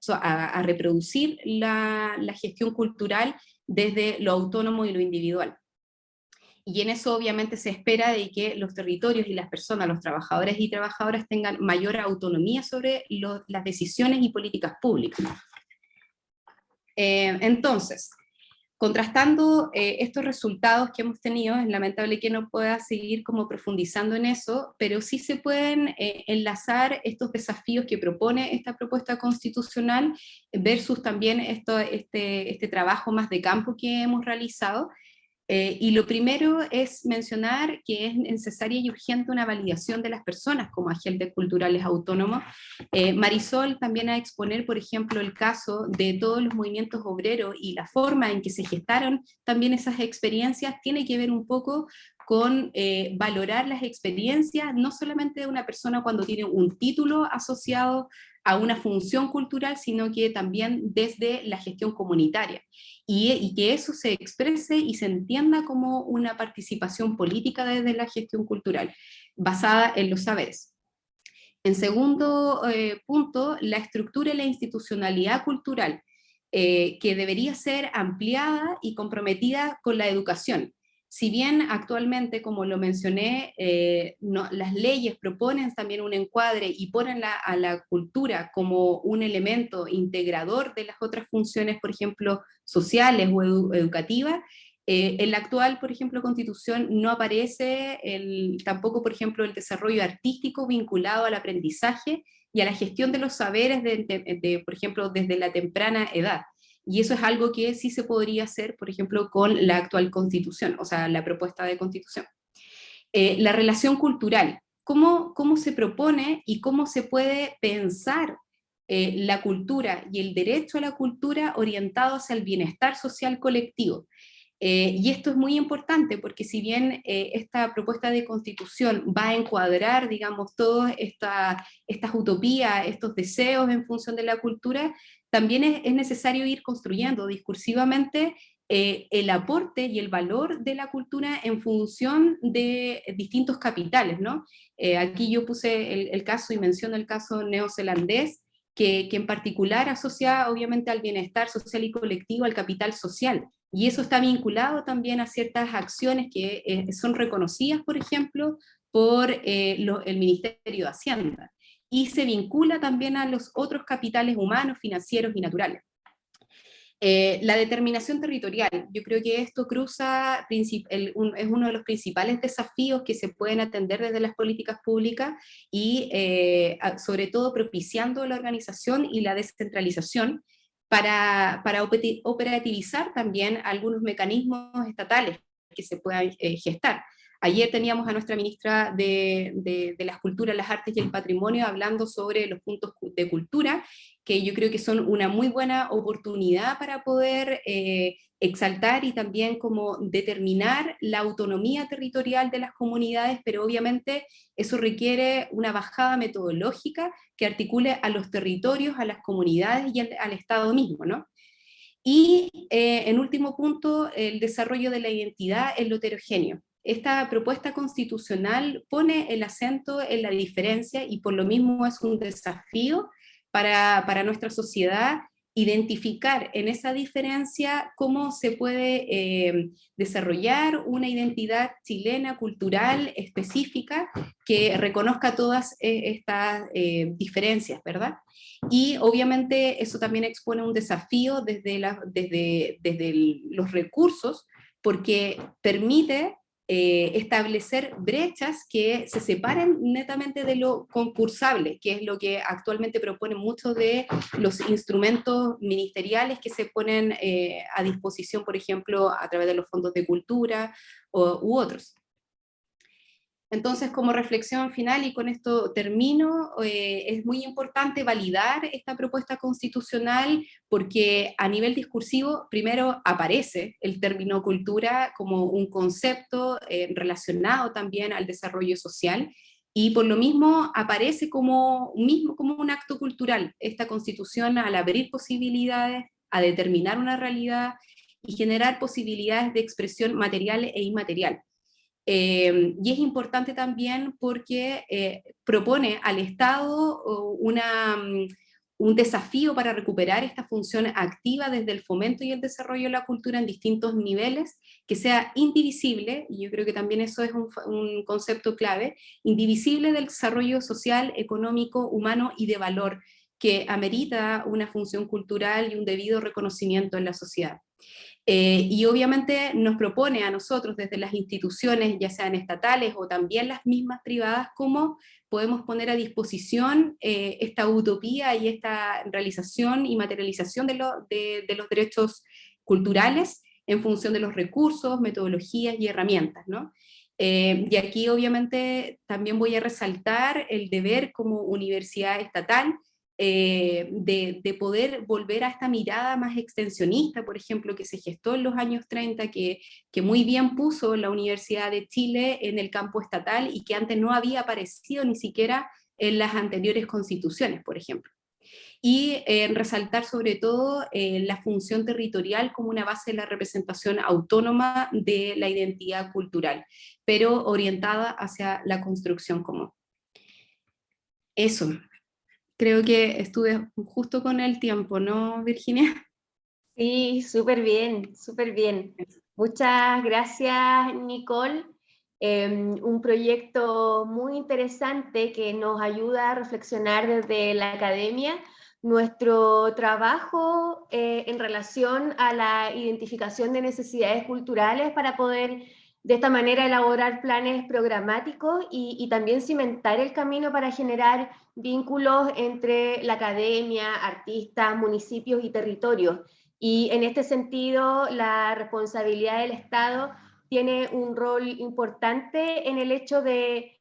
reproducir la gestión cultural desde lo autónomo y lo individual. Y en eso obviamente se espera de que los territorios y las personas, los trabajadores y trabajadoras tengan mayor autonomía sobre las decisiones y políticas públicas. Entonces, contrastando estos resultados que hemos tenido, es lamentable que no pueda seguir como profundizando en eso, pero sí se pueden enlazar estos desafíos que propone esta propuesta constitucional versus también este trabajo más de campo que hemos realizado. Y lo primero es mencionar que es necesaria y urgente una validación de las personas como agentes culturales autónomos. Marisol también a exponer, por ejemplo, el caso de todos los movimientos obreros y la forma en que se gestaron también esas experiencias tiene que ver un poco con valorar las experiencias, no solamente de una persona cuando tiene un título asociado a una función cultural, sino que también desde la gestión comunitaria, y que eso se exprese y se entienda como una participación política desde la gestión cultural, basada en los saberes. En segundo punto, la estructura y la institucionalidad cultural, que debería ser ampliada y comprometida con la educación. Si bien actualmente, como lo mencioné, las leyes proponen también un encuadre y ponen a la cultura como un elemento integrador de las otras funciones, por ejemplo, sociales o educativas, en la actual, por ejemplo, Constitución no aparece tampoco, por ejemplo, el desarrollo artístico vinculado al aprendizaje y a la gestión de los saberes, por ejemplo, desde la temprana edad. Y eso es algo que sí se podría hacer, por ejemplo, con la actual Constitución, o sea, la propuesta de Constitución. La relación cultural, ¿cómo se propone y cómo se puede pensar la cultura y el derecho a la cultura orientado hacia el bienestar social colectivo? Y esto es muy importante porque si bien esta propuesta de constitución va a encuadrar, digamos, todas estas utopías, estos deseos en función de la cultura, también es necesario ir construyendo discursivamente el aporte y el valor de la cultura en función de distintos capitales, ¿no? Aquí yo puse el caso y menciono el caso neozelandés, que en particular asocia obviamente al bienestar social y colectivo, al capital social. Y eso está vinculado también a ciertas acciones que son reconocidas, por ejemplo, por el Ministerio de Hacienda. Y se vincula también a los otros capitales humanos, financieros y naturales. La determinación territorial, yo creo que esto cruza, es uno de los principales desafíos que se pueden atender desde las políticas públicas y sobre todo propiciando la organización y la descentralización para operativizar también algunos mecanismos estatales que se puedan gestar. Ayer teníamos a nuestra ministra de las Culturas, las Artes y el Patrimonio hablando sobre los puntos de cultura, que yo creo que son una muy buena oportunidad para poder exaltar y también como determinar la autonomía territorial de las comunidades, pero obviamente eso requiere una bajada metodológica que articule a los territorios, a las comunidades y al Estado mismo, ¿no? Y en último punto, el desarrollo de la identidad en lo heterogéneo. Esta propuesta constitucional pone el acento en la diferencia y por lo mismo es un desafío para nuestra sociedad identificar en esa diferencia cómo se puede desarrollar una identidad chilena, cultural, específica, que reconozca todas estas diferencias, ¿verdad? Y obviamente eso también expone un desafío desde los recursos, porque permite establecer brechas que se separen netamente de lo concursable, que es lo que actualmente proponen muchos de los instrumentos ministeriales que se ponen a disposición, por ejemplo, a través de los fondos de cultura u otros. Entonces, como reflexión final, y con esto termino, es muy importante validar esta propuesta constitucional porque a nivel discursivo, primero aparece el término cultura como un concepto relacionado también al desarrollo social, y por lo mismo aparece como un acto cultural, esta constitución al abrir posibilidades, a determinar una realidad y generar posibilidades de expresión material e inmaterial. Y es importante también porque propone al Estado un desafío para recuperar esta función activa desde el fomento y el desarrollo de la cultura en distintos niveles, que sea indivisible, y yo creo que también eso es un concepto clave, indivisible del desarrollo social, económico, humano y de valor, que amerita una función cultural y un debido reconocimiento en la sociedad. Y obviamente nos propone a nosotros desde las instituciones, ya sean estatales o también las mismas privadas, cómo podemos poner a disposición esta utopía y esta realización y materialización de los derechos culturales en función de los recursos, metodologías y herramientas, ¿no? Y aquí obviamente también voy a resaltar el deber como universidad estatal de poder volver a esta mirada más extensionista, por ejemplo, que se gestó en los años 30, que muy bien puso la Universidad de Chile en el campo estatal y que antes no había aparecido ni siquiera en las anteriores constituciones, por ejemplo. Y resaltar sobre todo la función territorial como una base de la representación autónoma de la identidad cultural, pero orientada hacia la construcción común. Eso. Creo que estuve justo con el tiempo, ¿no, Virginia? Sí, súper bien, súper bien. Muchas gracias, Nicole. Un proyecto muy interesante que nos ayuda a reflexionar desde la academia nuestro trabajo en relación a la identificación de necesidades culturales para poder de esta manera elaborar planes programáticos y también cimentar el camino para generar vínculos entre la academia, artistas, municipios y territorios. Y en este sentido, la responsabilidad del Estado tiene un rol importante en el hecho de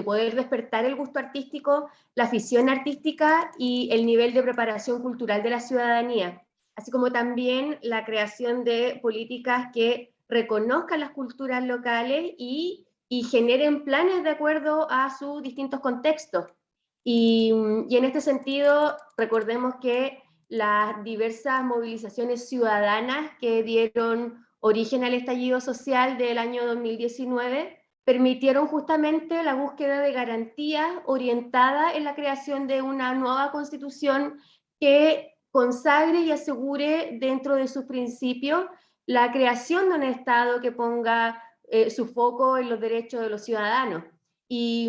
poder despertar el gusto artístico, la afición artística y el nivel de preparación cultural de la ciudadanía, así como también la creación de políticas que reconozcan las culturas locales y generen planes de acuerdo a sus distintos contextos. Y en este sentido, recordemos que las diversas movilizaciones ciudadanas que dieron origen al estallido social del año 2019 permitieron justamente la búsqueda de garantías orientada en la creación de una nueva constitución que consagre y asegure dentro de sus principios la creación de un Estado que ponga su foco en los derechos de los ciudadanos. Y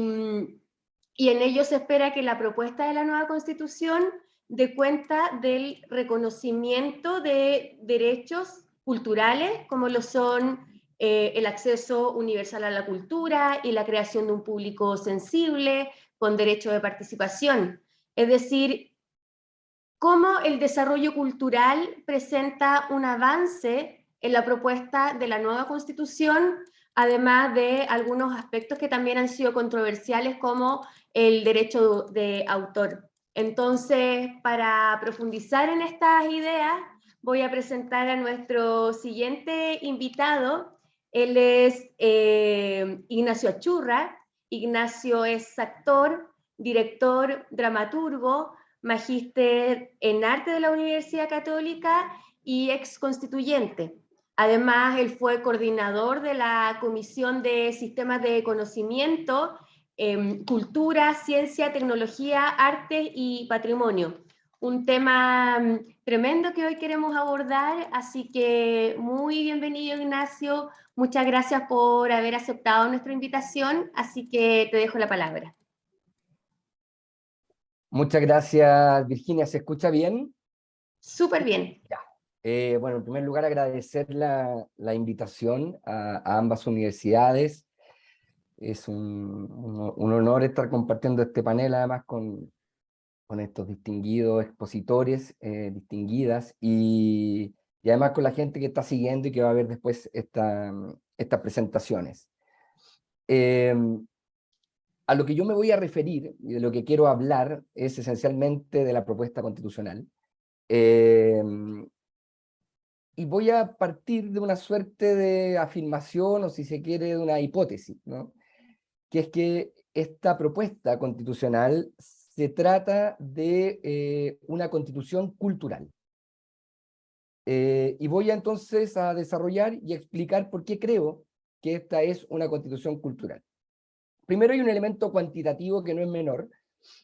en ello se espera que la propuesta de la nueva Constitución dé cuenta del reconocimiento de derechos culturales, como lo son el acceso universal a la cultura y la creación de un público sensible con derecho de participación. Es decir, cómo el desarrollo cultural presenta un avance en la propuesta de la nueva Constitución, además de algunos aspectos que también han sido controversiales, como el derecho de autor. Entonces, para profundizar en estas ideas, voy a presentar a nuestro siguiente invitado. Él es Ignacio Achurra. Ignacio es actor, director, dramaturgo, magíster en arte de la Universidad Católica y ex constituyente. Además, él fue coordinador de la Comisión de Sistemas de Conocimiento, Cultura, Ciencia, Tecnología, Arte y Patrimonio. Un tema tremendo que hoy queremos abordar, así que muy bienvenido, Ignacio. Muchas gracias por haber aceptado nuestra invitación, así que te dejo la palabra. Muchas gracias, Virginia. ¿Se escucha bien? Súper bien. Ya. Bueno, en primer lugar, agradecer la invitación a ambas universidades. Es un honor estar compartiendo este panel, además, con estos distinguidos expositores, distinguidas, y además con la gente que está siguiendo y que va a ver después estas presentaciones. A lo que yo me voy a referir y de lo que quiero hablar es esencialmente de la propuesta constitucional. Y voy a partir de una suerte de afirmación, o si se quiere, de una hipótesis, ¿no? Que es que esta propuesta constitucional se trata de una constitución cultural. Y voy entonces a desarrollar y explicar por qué creo que esta es una constitución cultural. Primero hay un elemento cuantitativo que no es menor.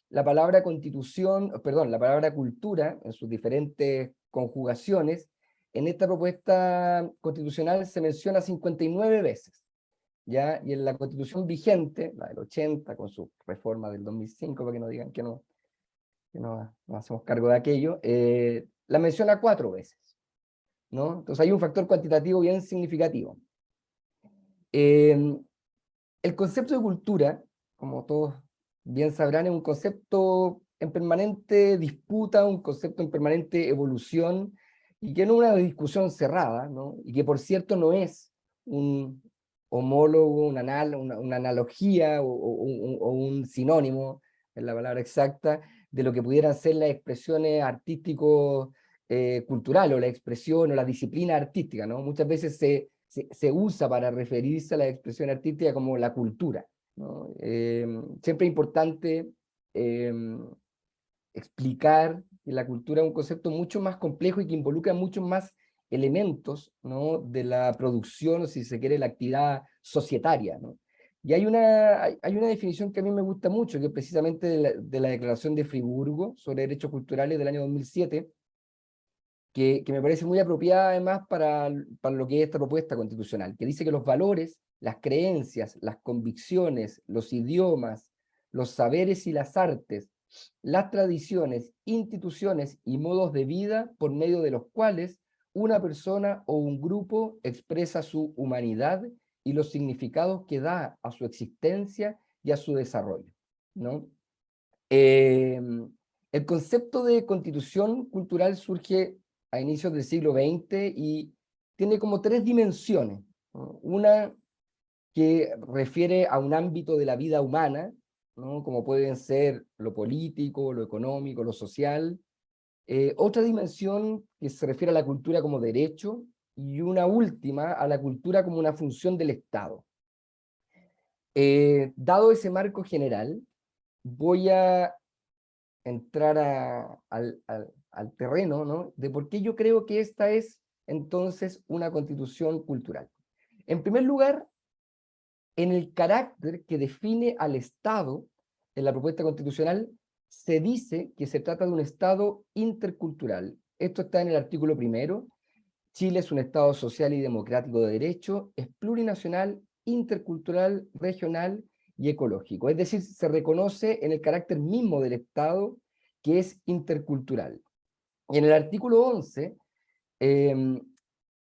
La palabra constitución, perdón, la palabra cultura, en sus diferentes conjugaciones, en esta propuesta constitucional se menciona 59 veces, ¿ya? Y en la constitución vigente, la del 80, con su reforma del 2005, para que no digan que no hacemos cargo de aquello, la menciona 4 veces, ¿no? Entonces hay un factor cuantitativo bien significativo. El concepto de cultura, como todos bien sabrán, es un concepto en permanente disputa, un concepto en permanente evolución, y que no es una discusión cerrada, ¿no? Y que por cierto no es un homólogo, una analogía o un sinónimo, es la palabra exacta, de lo que pudieran ser las expresiones artístico-culturales, o la expresión o la disciplina artística, ¿no? Muchas veces se usa para referirse a la expresión artística como la cultura, ¿no? Siempre es importante explicar que la cultura es un concepto mucho más complejo y que involucra muchos más elementos, ¿no? De la producción, o si se quiere, la actividad societaria, ¿no? Y hay una definición que a mí me gusta mucho, que es precisamente de la Declaración de Friburgo sobre Derechos Culturales del año 2007, que me parece muy apropiada además para lo que es esta propuesta constitucional, que dice que los valores, las creencias, las convicciones, los idiomas, los saberes y las artes, las tradiciones, instituciones y modos de vida por medio de los cuales una persona o un grupo expresa su humanidad y los significados que da a su existencia y a su desarrollo, ¿no? El concepto de constitución cultural surge a inicios del siglo XX y tiene como tres dimensiones, ¿no? Una que refiere a un ámbito de la vida humana, ¿no? Como pueden ser lo político, lo económico, lo social. Otra dimensión que se refiere a la cultura como derecho, y una última a la cultura como una función del Estado. Dado ese marco general, voy a entrar al terreno, ¿no? De por qué yo creo que esta es entonces una constitución cultural. En primer lugar, en el carácter que define al Estado en la propuesta constitucional, se dice que se trata de un Estado intercultural. Esto está en el artículo 1. Chile es un Estado social y democrático de derecho, es plurinacional, intercultural, regional y ecológico. Es decir, se reconoce en el carácter mismo del Estado que es intercultural. Y en el artículo 11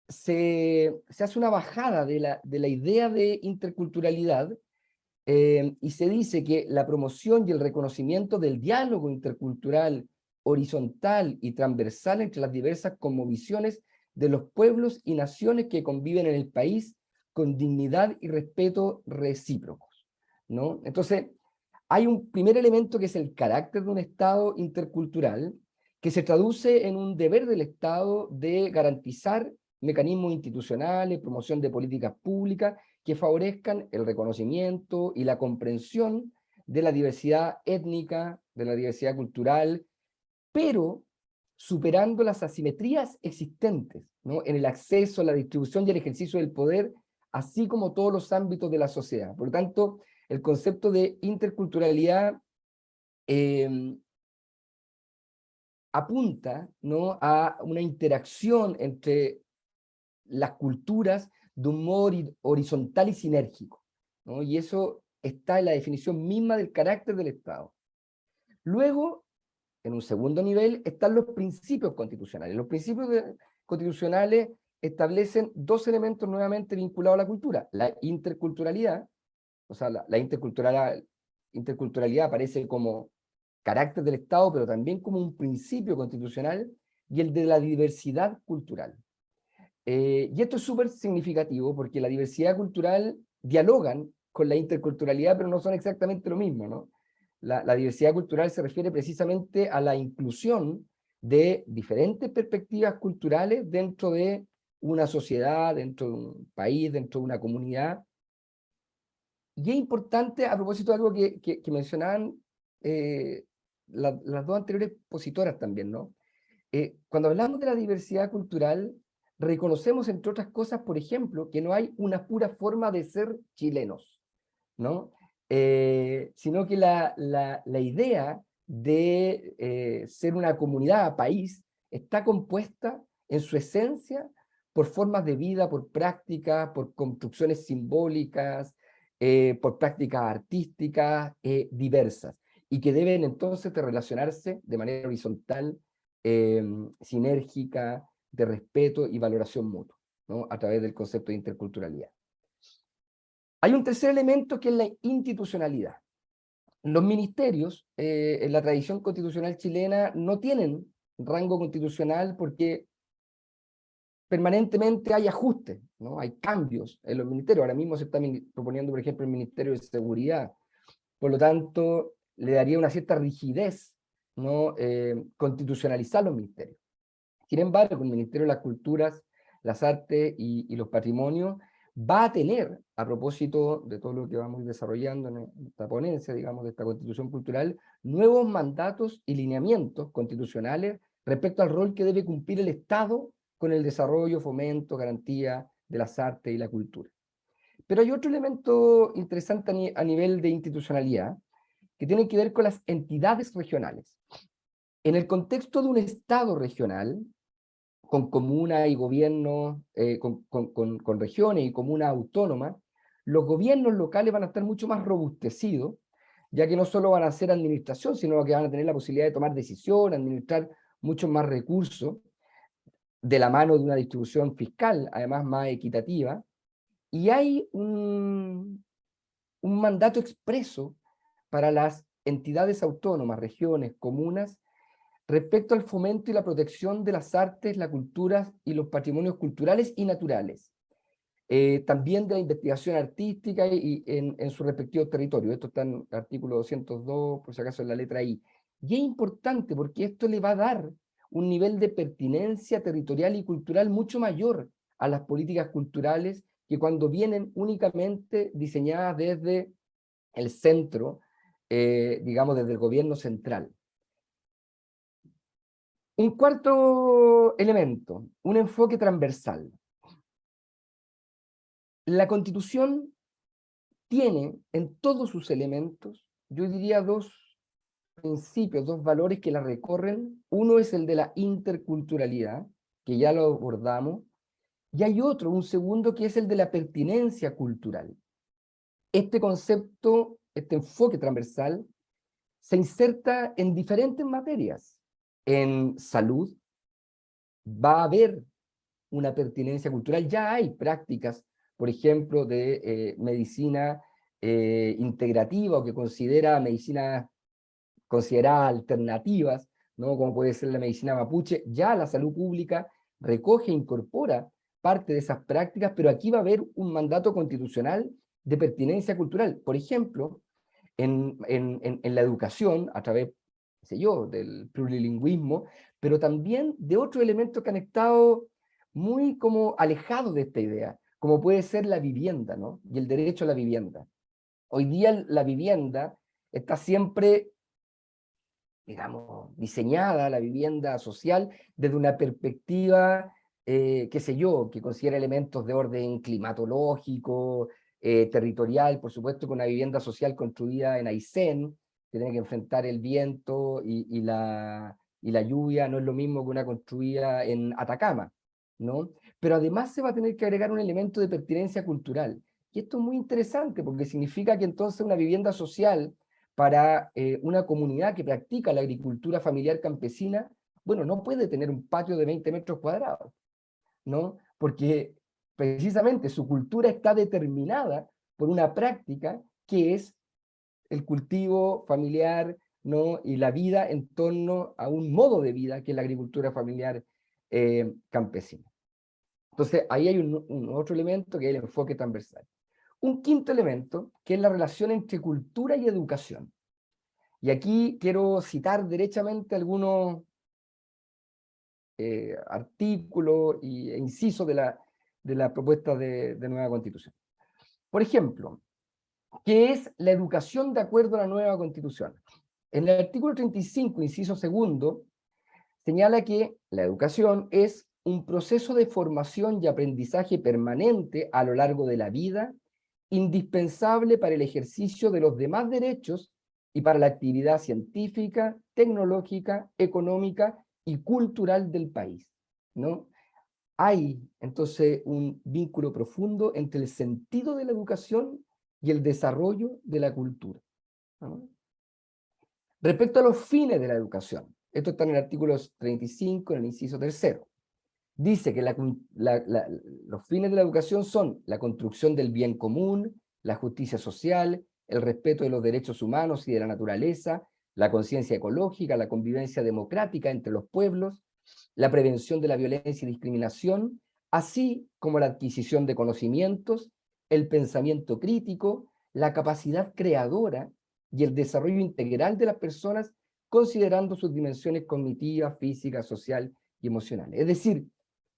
se hace una bajada de la idea de interculturalidad y se dice que la promoción y el reconocimiento del diálogo intercultural, horizontal y transversal entre las diversas cosmovisiones de los pueblos y naciones que conviven en el país con dignidad y respeto recíprocos, ¿no? Entonces, hay un primer elemento que es el carácter de un Estado intercultural, que se traduce en un deber del Estado de garantizar mecanismos institucionales, promoción de políticas públicas que favorezcan el reconocimiento y la comprensión de la diversidad étnica, de la diversidad cultural, pero superando las asimetrías existentes, ¿no? En el acceso, la distribución y el ejercicio del poder, así como todos los ámbitos de la sociedad. Por lo tanto, el concepto de interculturalidad apunta, ¿no? A una interacción entre las culturas de un modo horizontal y sinérgico, ¿no? Y eso está en la definición misma del carácter del Estado. Luego, en un segundo nivel, están los principios constitucionales. Los principios constitucionales establecen dos elementos nuevamente vinculados a la cultura: la interculturalidad, o sea, la interculturalidad aparece como carácter del Estado, pero también como un principio constitucional, y el de la diversidad cultural. Y esto es súper significativo porque la diversidad cultural dialogan con la interculturalidad, pero no son exactamente lo mismo, ¿no? La diversidad cultural se refiere precisamente a la inclusión de diferentes perspectivas culturales dentro de una sociedad, dentro de un país, dentro de una comunidad. Y es importante, a propósito de algo que mencionaban las dos anteriores expositoras también, ¿no? Cuando hablamos de la diversidad cultural, reconocemos, entre otras cosas, por ejemplo, que no hay una pura forma de ser chilenos, ¿no? Sino que la idea de ser una comunidad, país, está compuesta en su esencia por formas de vida, por prácticas, por construcciones simbólicas, por prácticas artísticas diversas, y que deben entonces de relacionarse de manera horizontal, sinérgica, de respeto y valoración mutua, ¿no? A través del concepto de interculturalidad. Hay un tercer elemento que es la institucionalidad. Los ministerios en la tradición constitucional chilena no tienen rango constitucional porque permanentemente hay ajustes, ¿no? Hay cambios en los ministerios. Ahora mismo se está proponiendo, por ejemplo, el Ministerio de Seguridad. Por lo tanto, le daría una cierta rigidez, ¿no? Constitucionalizar los ministerios. Sin embargo, el Ministerio de las Culturas, las Artes y los Patrimonios va a tener, a propósito de todo lo que vamos desarrollando en esta ponencia, digamos, de esta Constitución Cultural, nuevos mandatos y lineamientos constitucionales respecto al rol que debe cumplir el Estado con el desarrollo, fomento, garantía de las artes y la cultura. Pero hay otro elemento interesante a nivel de institucionalidad, que tiene que ver con las entidades regionales. En el contexto de un Estado regional, con comunas y gobiernos, con regiones y comunas autónomas, los gobiernos locales van a estar mucho más robustecidos, ya que no solo van a hacer administración, sino que van a tener la posibilidad de tomar decisiones, administrar muchos más recursos, de la mano de una distribución fiscal, además más equitativa, y hay un mandato expreso para las entidades autónomas, regiones, comunas, respecto al fomento y la protección de las artes, las culturas y los patrimonios culturales y naturales. También de la investigación artística y en su respectivo territorio. Esto está en el artículo 202, por si acaso en la letra I. Y es importante porque esto le va a dar un nivel de pertinencia territorial y cultural mucho mayor a las políticas culturales que cuando vienen únicamente diseñadas desde el centro, digamos desde el gobierno central. Un cuarto elemento, un enfoque transversal. La Constitución tiene en todos sus elementos, yo diría dos principios, dos valores que la recorren. Uno es el de la interculturalidad, que ya lo abordamos, y hay otro, un segundo, que es el de la pertinencia cultural. Este concepto, este enfoque transversal, se inserta en diferentes materias. En salud va a haber una pertinencia cultural, ya hay prácticas, por ejemplo, de medicina integrativa o que considera medicinas consideradas alternativas, ¿no? Como puede ser la medicina mapuche. Ya la salud pública recoge e incorpora parte de esas prácticas, pero aquí va a haber un mandato constitucional de pertinencia cultural. Por ejemplo, en la educación, a través, qué sé yo, del plurilingüismo, pero también de otros elementos que han estado muy como alejados de esta idea, como puede ser la vivienda, ¿no? Y el derecho a la vivienda. Hoy día la vivienda está siempre, digamos, diseñada, la vivienda social, desde una perspectiva, qué sé yo, que considera elementos de orden climatológico, territorial, por supuesto, con una vivienda social construida en Aysén, que tiene que enfrentar el viento y la lluvia, no es lo mismo que una construida en Atacama, ¿no? Pero además se va a tener que agregar un elemento de pertinencia cultural. Y esto es muy interesante porque significa que entonces una vivienda social para una comunidad que practica la agricultura familiar campesina, bueno, no puede tener un patio de 20 metros cuadrados, ¿no? Porque precisamente su cultura está determinada por una práctica que es el cultivo familiar, ¿no? Y la vida en torno a un modo de vida que es la agricultura familiar campesina. Entonces, ahí hay un otro elemento que es el enfoque transversal. Un quinto elemento, que es la relación entre cultura y educación. Y aquí quiero citar derechamente algunos artículos e incisos de la propuesta de nueva Constitución. Por ejemplo, ¿qué es la educación de acuerdo a la nueva Constitución? En el artículo 35, inciso segundo, señala que la educación es un proceso de formación y aprendizaje permanente a lo largo de la vida, indispensable para el ejercicio de los demás derechos y para la actividad científica, tecnológica, económica y cultural del país, ¿no? Hay entonces un vínculo profundo entre el sentido de la educación y el desarrollo de la cultura, ¿no? Respecto a los fines de la educación, esto está en el artículo 35, en el inciso tercero. Dice que los fines de la educación son la construcción del bien común, la justicia social, el respeto de los derechos humanos y de la naturaleza, la conciencia ecológica, la convivencia democrática entre los pueblos, la prevención de la violencia y discriminación, así como la adquisición de conocimientos, el pensamiento crítico, la capacidad creadora y el desarrollo integral de las personas, considerando sus dimensiones cognitivas, físicas, social y emocionales. Es decir,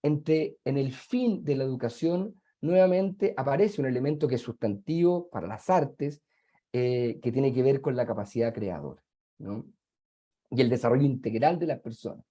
en el fin de la educación, nuevamente aparece un elemento que es sustantivo para las artes, que tiene que ver con la capacidad creadora, ¿no? Y el desarrollo integral de las personas.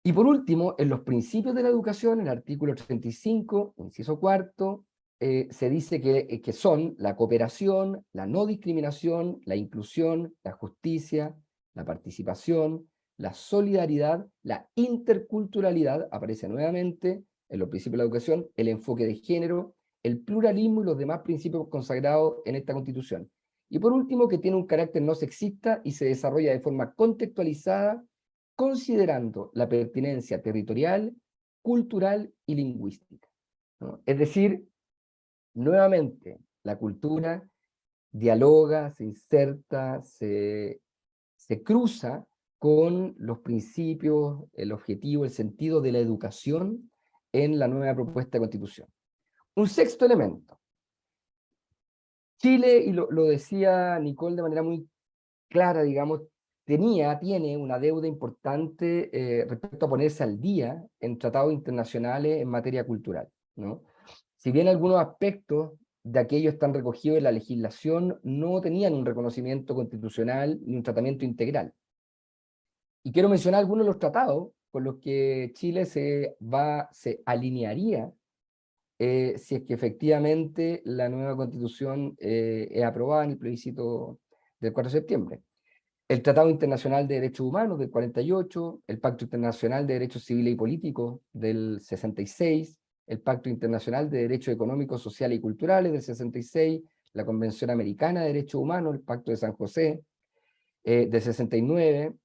Y por último, en los principios de la educación, en el artículo 35, inciso cuarto, se dice que son la cooperación, la no discriminación, la inclusión, la justicia, la participación, la solidaridad, la interculturalidad, aparece nuevamente en los principios de la educación, el enfoque de género, el pluralismo y los demás principios consagrados en esta Constitución. Y por último, que tiene un carácter no sexista y se desarrolla de forma contextualizada, considerando la pertinencia territorial, cultural y lingüística, ¿no? Es decir, nuevamente, la cultura dialoga, se inserta, se cruza con los principios, el objetivo, el sentido de la educación en la nueva propuesta de Constitución. Un sexto elemento. Chile, y lo decía Nicole de manera muy clara, digamos, tiene una deuda importante respecto a ponerse al día en tratados internacionales en materia cultural, ¿no? Si bien algunos aspectos de aquello están recogidos en la legislación, no tenían un reconocimiento constitucional ni un tratamiento integral. Y quiero mencionar algunos de los tratados con los que Chile se alinearía si es que efectivamente la nueva Constitución es aprobada en el plebiscito del 4 de septiembre. El Tratado Internacional de Derechos Humanos del 48, el Pacto Internacional de Derechos Civiles y Políticos del 66, el Pacto Internacional de Derechos Económicos, Sociales y Culturales del 66, la Convención Americana de Derechos Humanos, el Pacto de San José del 69,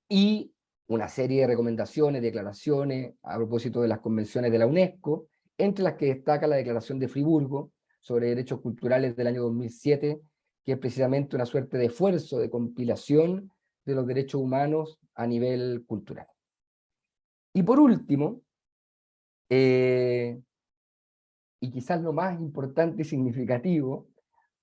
y una serie de recomendaciones, declaraciones a propósito de las convenciones de la UNESCO, entre las que destaca la Declaración de Friburgo sobre Derechos Culturales del año 2007, que es precisamente una suerte de esfuerzo de compilación de los derechos humanos a nivel cultural. Y por último, y quizás lo más importante y significativo,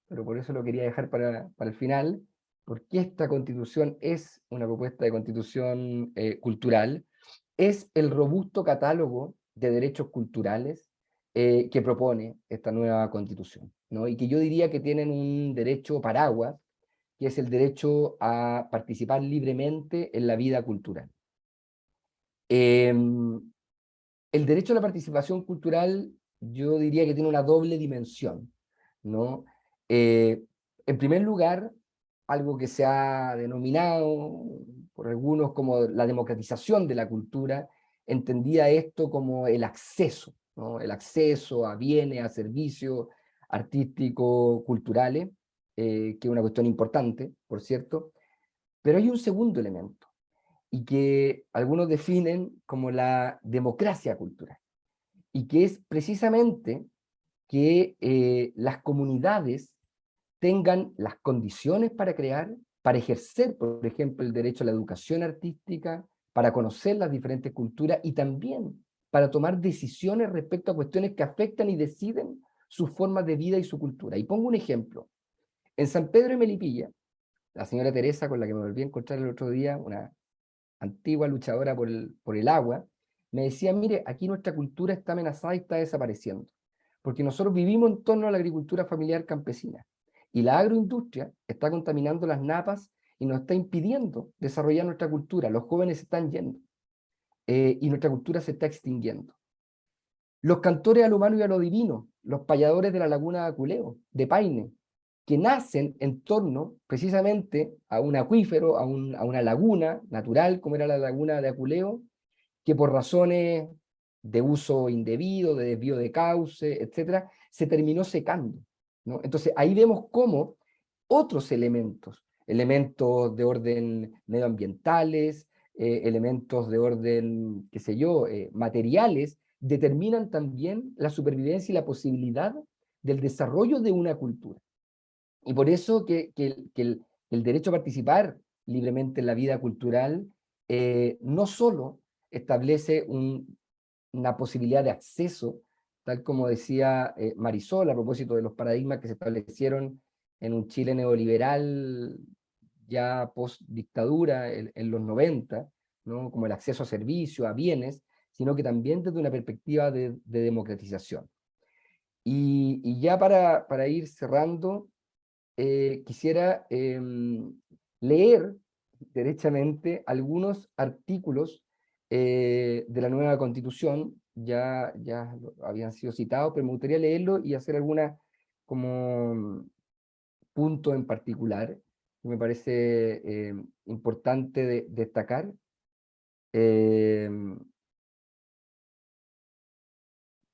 pero por eso lo quería dejar para el final, porque esta Constitución es una propuesta de Constitución cultural, es el robusto catálogo de derechos culturales que propone esta nueva Constitución, ¿no? Y que yo diría que tienen un derecho paraguas, que es el derecho a participar libremente en la vida cultural. El derecho a la participación cultural, yo diría que tiene una doble dimensión, ¿no? En primer lugar, algo que se ha denominado por algunos como la democratización de la cultura, entendía esto como el acceso, ¿no? El acceso a bienes, a servicios artísticos, culturales, que es una cuestión importante, por cierto. Pero hay un segundo elemento, y que algunos definen como la democracia cultural, y que es precisamente que las comunidades tengan las condiciones para crear, para ejercer, por ejemplo, el derecho a la educación artística, para conocer las diferentes culturas y también para tomar decisiones respecto a cuestiones que afectan y deciden sus formas de vida y su cultura. Y pongo un ejemplo. En San Pedro de Melipilla, la señora Teresa, con la que me volví a encontrar el otro día, una antigua luchadora por el agua, me decía, mire, aquí nuestra cultura está amenazada y está desapareciendo, porque nosotros vivimos en torno a la agricultura familiar campesina, y la agroindustria está contaminando las napas y nos está impidiendo desarrollar nuestra cultura. Los jóvenes se están yendo, y nuestra cultura se está extinguiendo. Los cantores a lo humano y a lo divino, los payadores de la laguna de Aculeo, de Paine, que nacen en torno precisamente a un acuífero, a una laguna natural, como era la laguna de Aculeo, que por razones de uso indebido, de desvío de cauce, etcétera, se terminó secando, ¿no? Entonces ahí vemos cómo otros elementos de orden medioambientales, elementos de orden, qué sé yo, materiales, determinan también la supervivencia y la posibilidad del desarrollo de una cultura. Y por eso que el derecho a participar libremente en la vida cultural no solo establece una posibilidad de acceso, tal como decía Marisol, a propósito de los paradigmas que se establecieron en un Chile neoliberal ya post-dictadura en los 90, ¿no? Como el acceso a servicios, a bienes, sino que también desde una perspectiva de democratización. Y ya para ir cerrando, quisiera leer derechamente algunos artículos de la nueva Constitución, ya habían sido citados, pero me gustaría leerlo y hacer alguna como punto en particular que me parece importante destacar.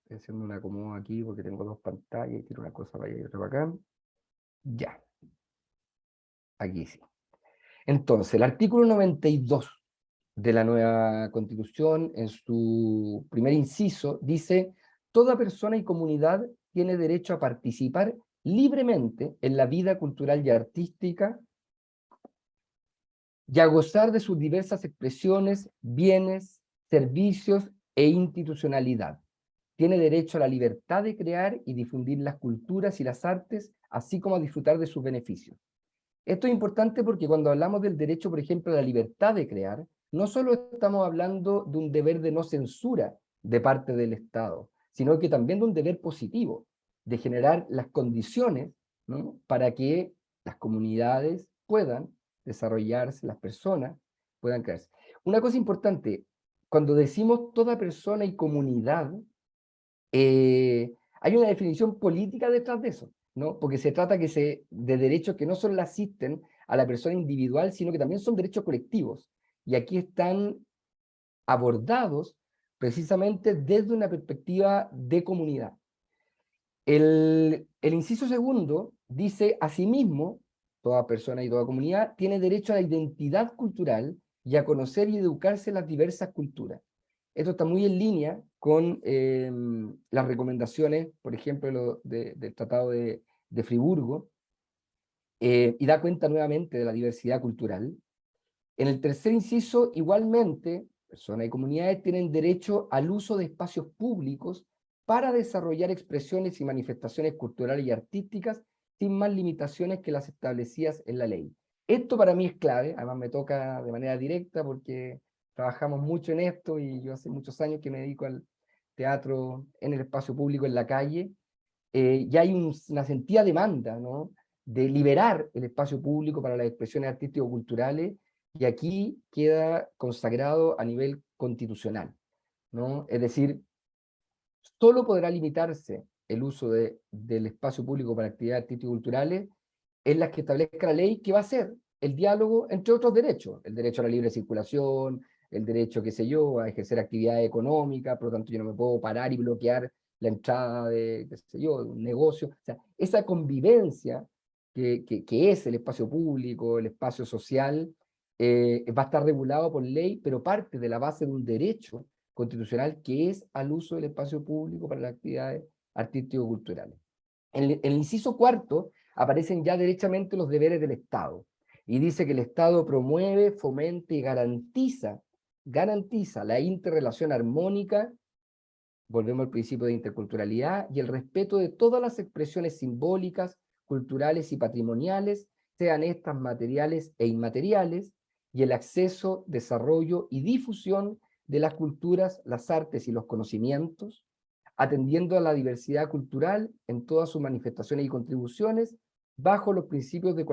Estoy haciendo un acomodo aquí porque tengo dos pantallas y quiero una cosa para allá y otra para acá. Ya. Aquí sí. Entonces, el artículo 92 de la nueva Constitución, en su primer inciso, dice: toda persona y comunidad tiene derecho a participar libremente en la vida cultural y artística y a gozar de sus diversas expresiones, bienes, servicios e institucionalidad. Tiene derecho a la libertad de crear y difundir las culturas y las artes, así como a disfrutar de sus beneficios. Esto es importante porque cuando hablamos del derecho, por ejemplo, a la libertad de crear, no solo estamos hablando de un deber de no censura de parte del Estado, sino que también de un deber positivo, de generar las condiciones, ¿no?, para que las comunidades puedan desarrollarse, las personas puedan crearse. Una cosa importante, cuando decimos toda persona y comunidad, hay una definición política detrás de eso, ¿no? Porque se trata de derechos que no solo asisten a la persona individual, sino que también son derechos colectivos. Y aquí están abordados precisamente desde una perspectiva de comunidad. El inciso segundo dice: asimismo, toda persona y toda comunidad tiene derecho a la identidad cultural y a conocer y educarse en las diversas culturas. Esto está muy en línea con las recomendaciones, por ejemplo, del Tratado de Friburgo, y da cuenta nuevamente de la diversidad cultural. En el tercer inciso, igualmente, personas y comunidades tienen derecho al uso de espacios públicos para desarrollar expresiones y manifestaciones culturales y artísticas sin más limitaciones que las establecidas en la ley. Esto para mí es clave, además me toca de manera directa porque trabajamos mucho en esto y yo hace muchos años que me dedico al teatro en el espacio público, en la calle. Ya hay una sentida demanda, ¿no?, de liberar el espacio público para las expresiones artístico-culturales, y aquí queda consagrado a nivel constitucional, ¿no? Es decir, solo podrá limitarse el uso del espacio público para actividades artístico-culturales en las que establezca la ley, que va a ser el diálogo entre otros derechos: el derecho a la libre circulación, el derecho, qué sé yo, a ejercer actividades económicas, por lo tanto yo no me puedo parar y bloquear la entrada de, qué sé yo, de un negocio. O sea, esa convivencia que es el espacio público, el espacio social, va a estar regulado por ley, pero parte de la base de un derecho constitucional que es al uso del espacio público para las actividades artístico-culturales. En el inciso cuarto aparecen ya derechamente los deberes del Estado, y dice que el Estado promueve, fomenta y garantiza la interrelación armónica, volvemos al principio de interculturalidad, y el respeto de todas las expresiones simbólicas, culturales y patrimoniales, sean estas materiales e inmateriales, y el acceso, desarrollo y difusión de las culturas, las artes y los conocimientos, atendiendo a la diversidad cultural en todas sus manifestaciones y contribuciones, bajo los principios de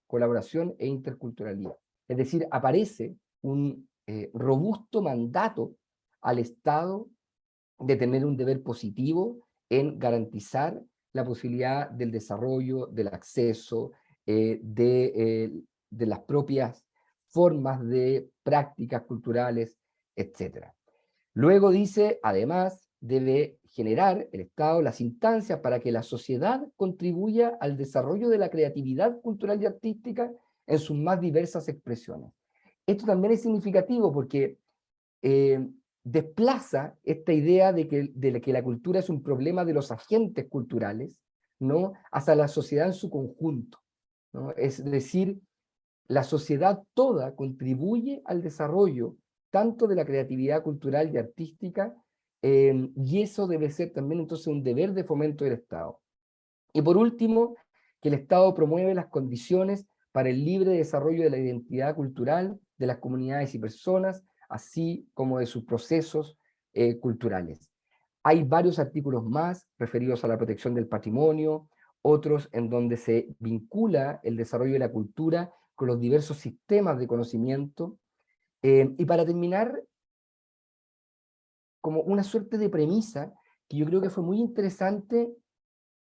colaboración e interculturalidad. Es decir, aparece un robusto mandato al Estado de tener un deber positivo en garantizar la posibilidad del desarrollo, del acceso, de las propias formas de prácticas culturales, etc. Luego dice, además, debe generar el Estado las instancias para que la sociedad contribuya al desarrollo de la creatividad cultural y artística en sus más diversas expresiones. Esto también es significativo porque desplaza esta idea de que la cultura es un problema de los agentes culturales, ¿no?, hacia la sociedad en su conjunto, ¿no? Es decir, la sociedad toda contribuye al desarrollo tanto de la creatividad cultural y artística y eso debe ser también entonces un deber de fomento del Estado. Y por último, que el Estado promueve las condiciones para el libre desarrollo de la identidad cultural de las comunidades y personas, así como de sus procesos culturales. Hay varios artículos más referidos a la protección del patrimonio, otros en donde se vincula el desarrollo de la cultura con los diversos sistemas de conocimiento. Y para terminar, como una suerte de premisa, que yo creo que fue muy interesante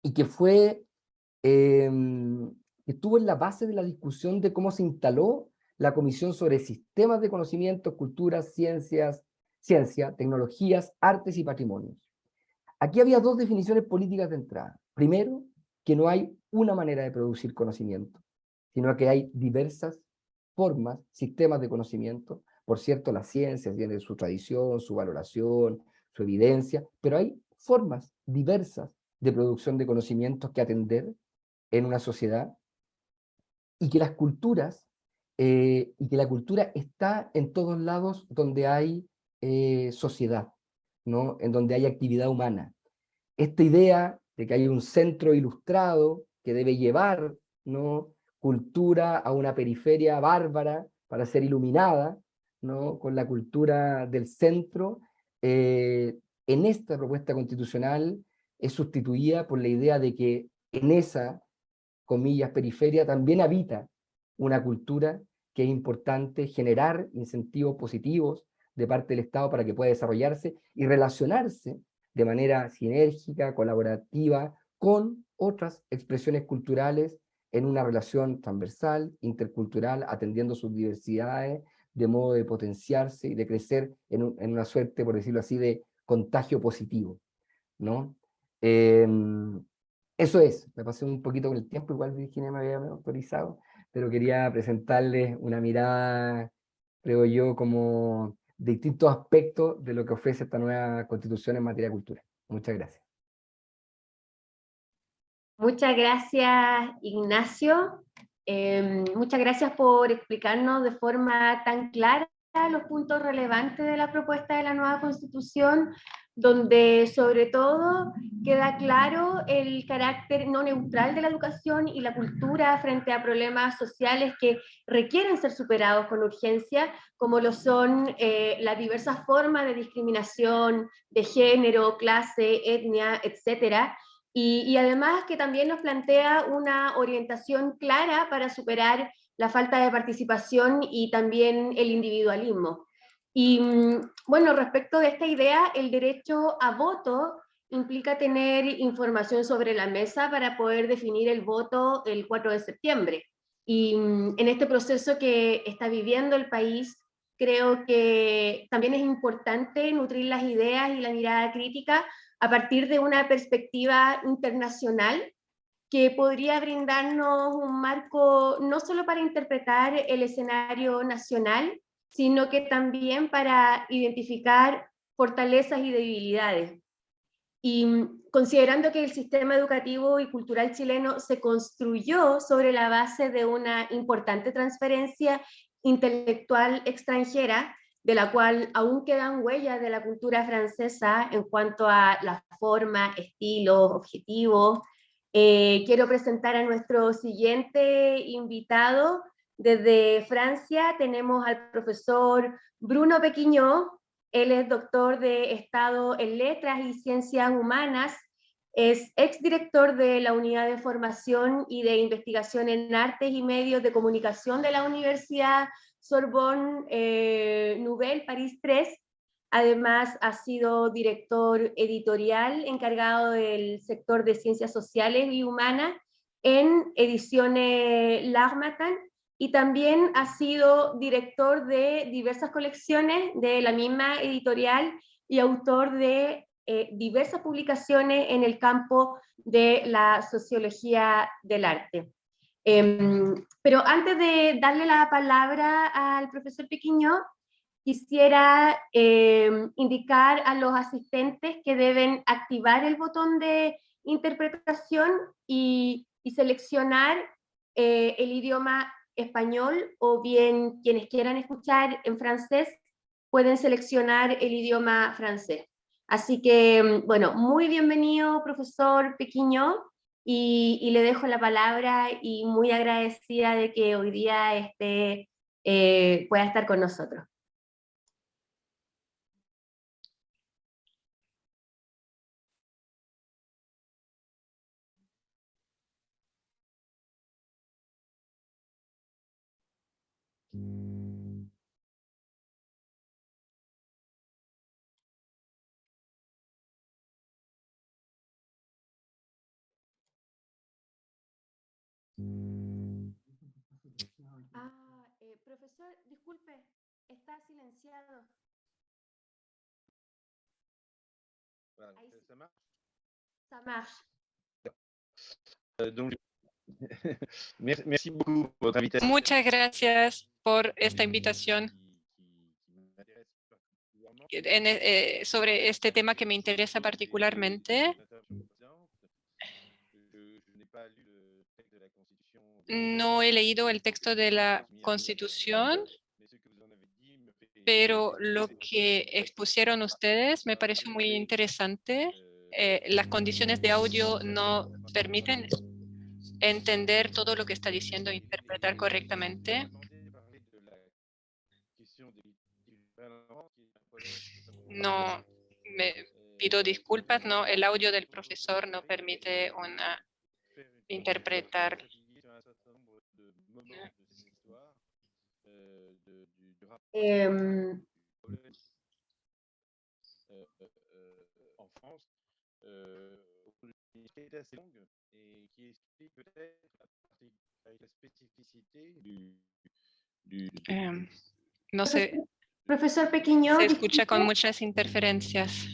y que fue, estuvo en la base de la discusión de cómo se instaló la Comisión sobre Sistemas de Conocimientos, Culturas, Ciencia, Tecnologías, Artes y Patrimonios. Aquí había dos definiciones políticas de entrada. Primero, que no hay una manera de producir conocimiento, sino que hay diversas formas, sistemas de conocimiento. Por cierto, la ciencia tiene su tradición, su valoración, su evidencia, pero hay formas diversas de producción de conocimientos que atender en una sociedad, y que las culturas, y que la cultura está en todos lados donde hay sociedad, ¿no? En donde hay actividad humana. Esta idea de que hay un centro ilustrado que debe llevar, ¿no?, cultura a una periferia bárbara para ser iluminada, ¿no?, con la cultura del centro, en esta propuesta constitucional es sustituida por la idea de que en esa, comillas, periferia también habita una cultura que es importante generar incentivos positivos de parte del Estado para que pueda desarrollarse y relacionarse de manera sinérgica, colaborativa, con otras expresiones culturales en una relación transversal, intercultural, atendiendo sus diversidades, de modo de potenciarse y de crecer en una suerte, por decirlo así, de contagio positivo, ¿no? Eso es, me pasé un poquito con el tiempo, igual Virginia me había autorizado, pero quería presentarles una mirada, creo yo, como de distintos aspectos de lo que ofrece esta nueva constitución en materia de cultura. Muchas gracias. Muchas gracias, Ignacio. Muchas gracias por explicarnos de forma tan clara los puntos relevantes de la propuesta de la nueva Constitución, donde sobre todo queda claro el carácter no neutral de la educación y la cultura frente a problemas sociales que requieren ser superados con urgencia, como lo son las diversas formas de discriminación de género, clase, etnia, etcétera. Y además que también nos plantea una orientación clara para superar la falta de participación y también el individualismo. Y bueno, respecto de esta idea, el derecho a voto implica tener información sobre la mesa para poder definir el voto el 4 de septiembre. Y en este proceso que está viviendo el país, creo que también es importante nutrir las ideas y la mirada crítica a partir de una perspectiva internacional que podría brindarnos un marco no solo para interpretar el escenario nacional, sino que también para identificar fortalezas y debilidades. Y considerando que el sistema educativo y cultural chileno se construyó sobre la base de una importante transferencia intelectual extranjera, de la cual aún quedan huellas de la cultura francesa en cuanto a la forma, estilos, objetivos. Quiero presentar a nuestro siguiente invitado. Desde Francia tenemos al profesor Bruno Pequignot. Él es doctor de Estado en Letras y Ciencias Humanas, es exdirector de la Unidad de Formación y de Investigación en Artes y Medios de Comunicación de la Universidad Sorbonne Nouvelle París 3. Además, ha sido director editorial encargado del sector de Ciencias Sociales y Humanas en Ediciones L'Harmattan, y también ha sido director de diversas colecciones de la misma editorial y autor de diversas publicaciones en el campo de la sociología del arte. Pero antes de darle la palabra al profesor Pequignot, quisiera indicar a los asistentes que deben activar el botón de interpretación y seleccionar el idioma español, o bien quienes quieran escuchar en francés pueden seleccionar el idioma francés. Así que, bueno, muy bienvenido, profesor Pequiño, y le dejo la palabra y muy agradecida de que hoy día pueda estar con nosotros. Profesor, disculpe, está silenciado. Ahí sí. Ça marche. Donc, merci beaucoup pour votre invitation. Muchas gracias por esta invitación sobre este tema que me interesa particularmente. No he leído el texto de la Constitución, pero lo que expusieron ustedes me pareció muy interesante. Las condiciones de audio no permiten entender todo lo que está diciendo e interpretar correctamente. No, me pido disculpas, no, el audio del profesor no permite interpretar. En France, qui est assez longue et qui explique peut-être la spécificité No sé, Profesor Pequiño, se escucha con muchas interferencias.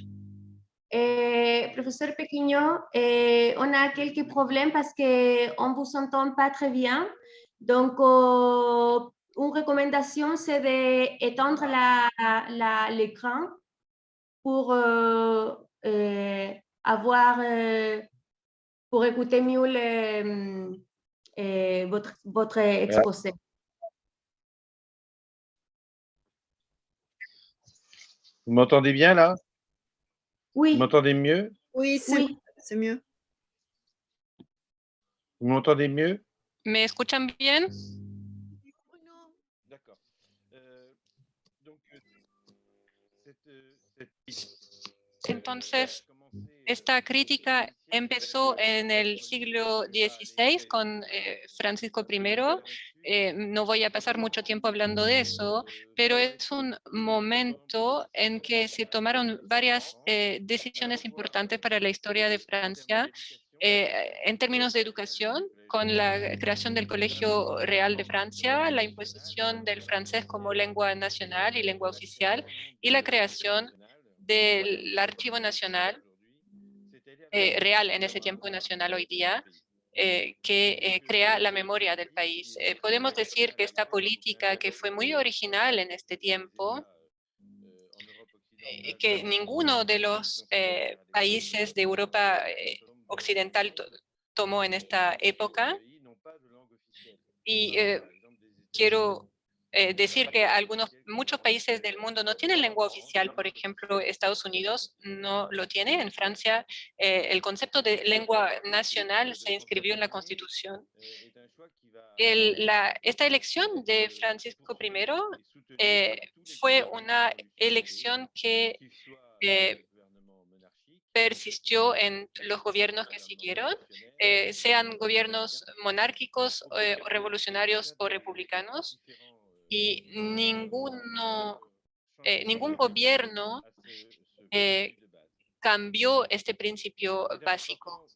Professeur Péquignot, on a quelques problèmes parce qu'on ne vous entend pas très bien. Donc, une recommandation, c'est d'étendre l'écran pour pour écouter mieux votre exposé. Vous m'entendez bien là? Oui. Vous m'entendez mieux? Oui, c'est mieux. Vous m'entendez mieux? ¿Me escuchan bien? D'accord. Donc, entonces, esta crítica empezó en el siglo XVI con Francisco I. No voy a pasar mucho tiempo hablando de eso, pero es un momento en que se tomaron varias decisiones importantes para la historia de Francia en términos de educación, con la creación del Colegio Real de Francia, la imposición del francés como lengua nacional y lengua oficial, y la creación del Archivo Nacional, real en ese tiempo y nacional hoy día, que crea la memoria del país. Podemos decir que esta política, que fue muy original en este tiempo, que ninguno de los países de Europa occidental tomó en esta época, y quiero decir que muchos países del mundo no tienen lengua oficial. Por ejemplo, Estados Unidos no lo tiene. En Francia, el concepto de lengua nacional se inscribió en la Constitución. Esta elección de Francisco I fue una elección que persistió en los gobiernos que siguieron, sean gobiernos monárquicos, revolucionarios o republicanos, y ningún gobierno cambió este principio básico.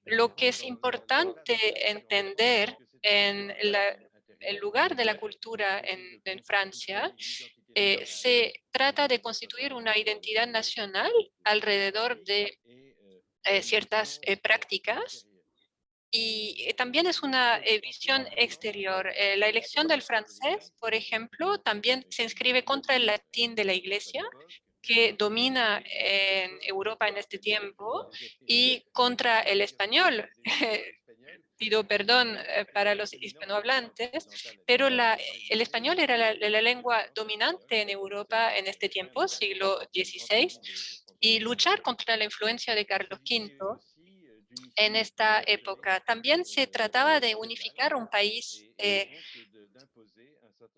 Lo que es importante entender en el lugar de la cultura en Francia, se trata de constituir una identidad nacional alrededor de ciertas prácticas, y también es una visión exterior. La elección del francés, por ejemplo, también se inscribe contra el latín de la Iglesia, que domina en Europa en este tiempo, y contra el español. Pido perdón para los hispanohablantes, pero el español era la lengua dominante en Europa en este tiempo, siglo XVI, y luchar contra la influencia de Carlos V en esta época. También se trataba de unificar un país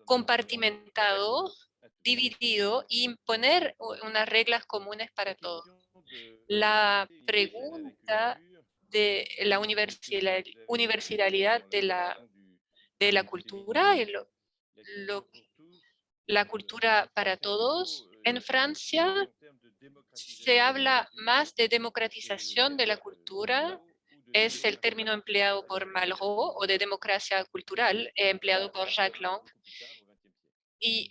compartimentado, dividido, y imponer unas reglas comunes para todos. La pregunta de la universalidad de la cultura y la cultura para todos. En Francia se habla más de democratización de la cultura, es el término empleado por Malraux, o de democracia cultural, empleado por Jacques Lang,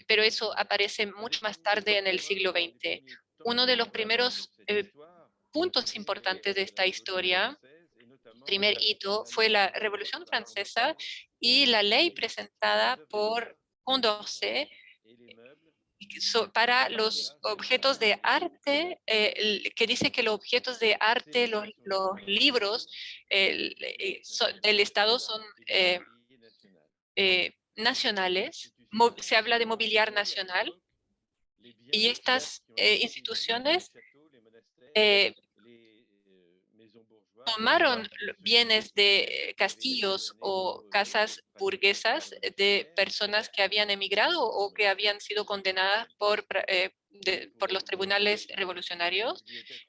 pero eso aparece mucho más tarde en el siglo XX. Uno de los primeros puntos importantes de esta historia, primer hito, fue la Revolución Francesa y la ley presentada por Condorcet para los objetos de arte, que dice que los objetos de arte, los libros del Estado son nacionales. Se habla de mobiliario nacional, y estas instituciones tomaron bienes de castillos o casas burguesas de personas que habían emigrado o que habían sido condenadas por los tribunales revolucionarios.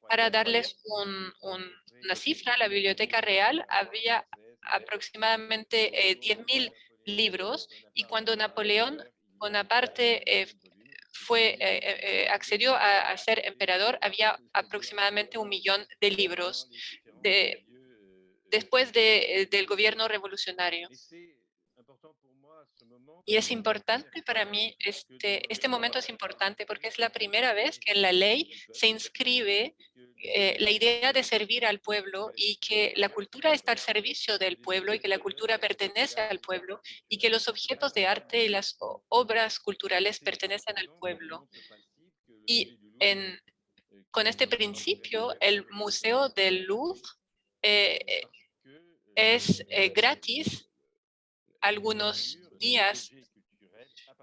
Para darles una cifra, la Biblioteca Real había aproximadamente 10.000 libros, y cuando Napoleón Bonaparte accedió a ser emperador, había aproximadamente 1.000.000 de libros después del gobierno revolucionario. Y es importante para mí, este momento es importante porque es la primera vez que en la ley se inscribe la idea de servir al pueblo, y que la cultura está al servicio del pueblo, y que la cultura pertenece al pueblo, y que los objetos de arte y las obras culturales pertenecen al pueblo. Y con este principio, el Museo del Louvre es gratis algunos días,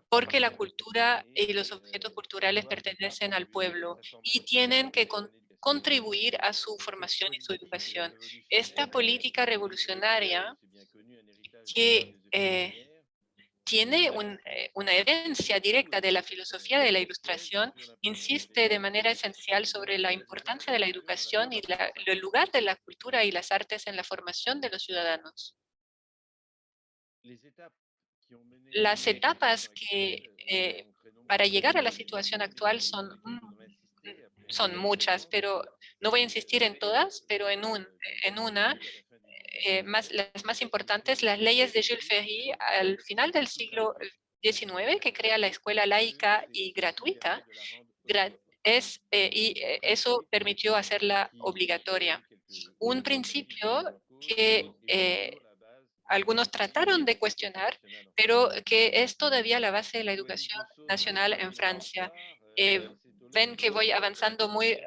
porque la cultura y los objetos culturales pertenecen al pueblo y tienen que contribuir a su formación y su educación. Esta política revolucionaria, que tiene una herencia directa de la filosofía de la Ilustración, insiste de manera esencial sobre la importancia de la educación y el lugar de la cultura y las artes en la formación de los ciudadanos. Las etapas que para llegar a la situación actual son muchas, pero no voy a insistir en todas, pero en una, las más importantes, las leyes de Jules Ferry al final del siglo XIX, que crea la escuela laica y gratuita, eso permitió hacerla obligatoria. Un principio que algunos trataron de cuestionar, pero que es todavía la base de la educación nacional en Francia. Ven que voy avanzando muy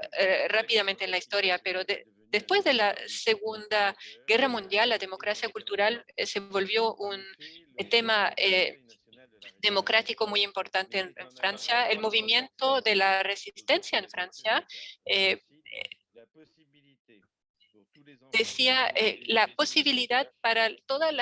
rápidamente en la historia, pero después de la Segunda Guerra Mundial, la democracia cultural se volvió un tema democrático muy importante en Francia. El movimiento de la resistencia en Francia decía la posibilidad para todos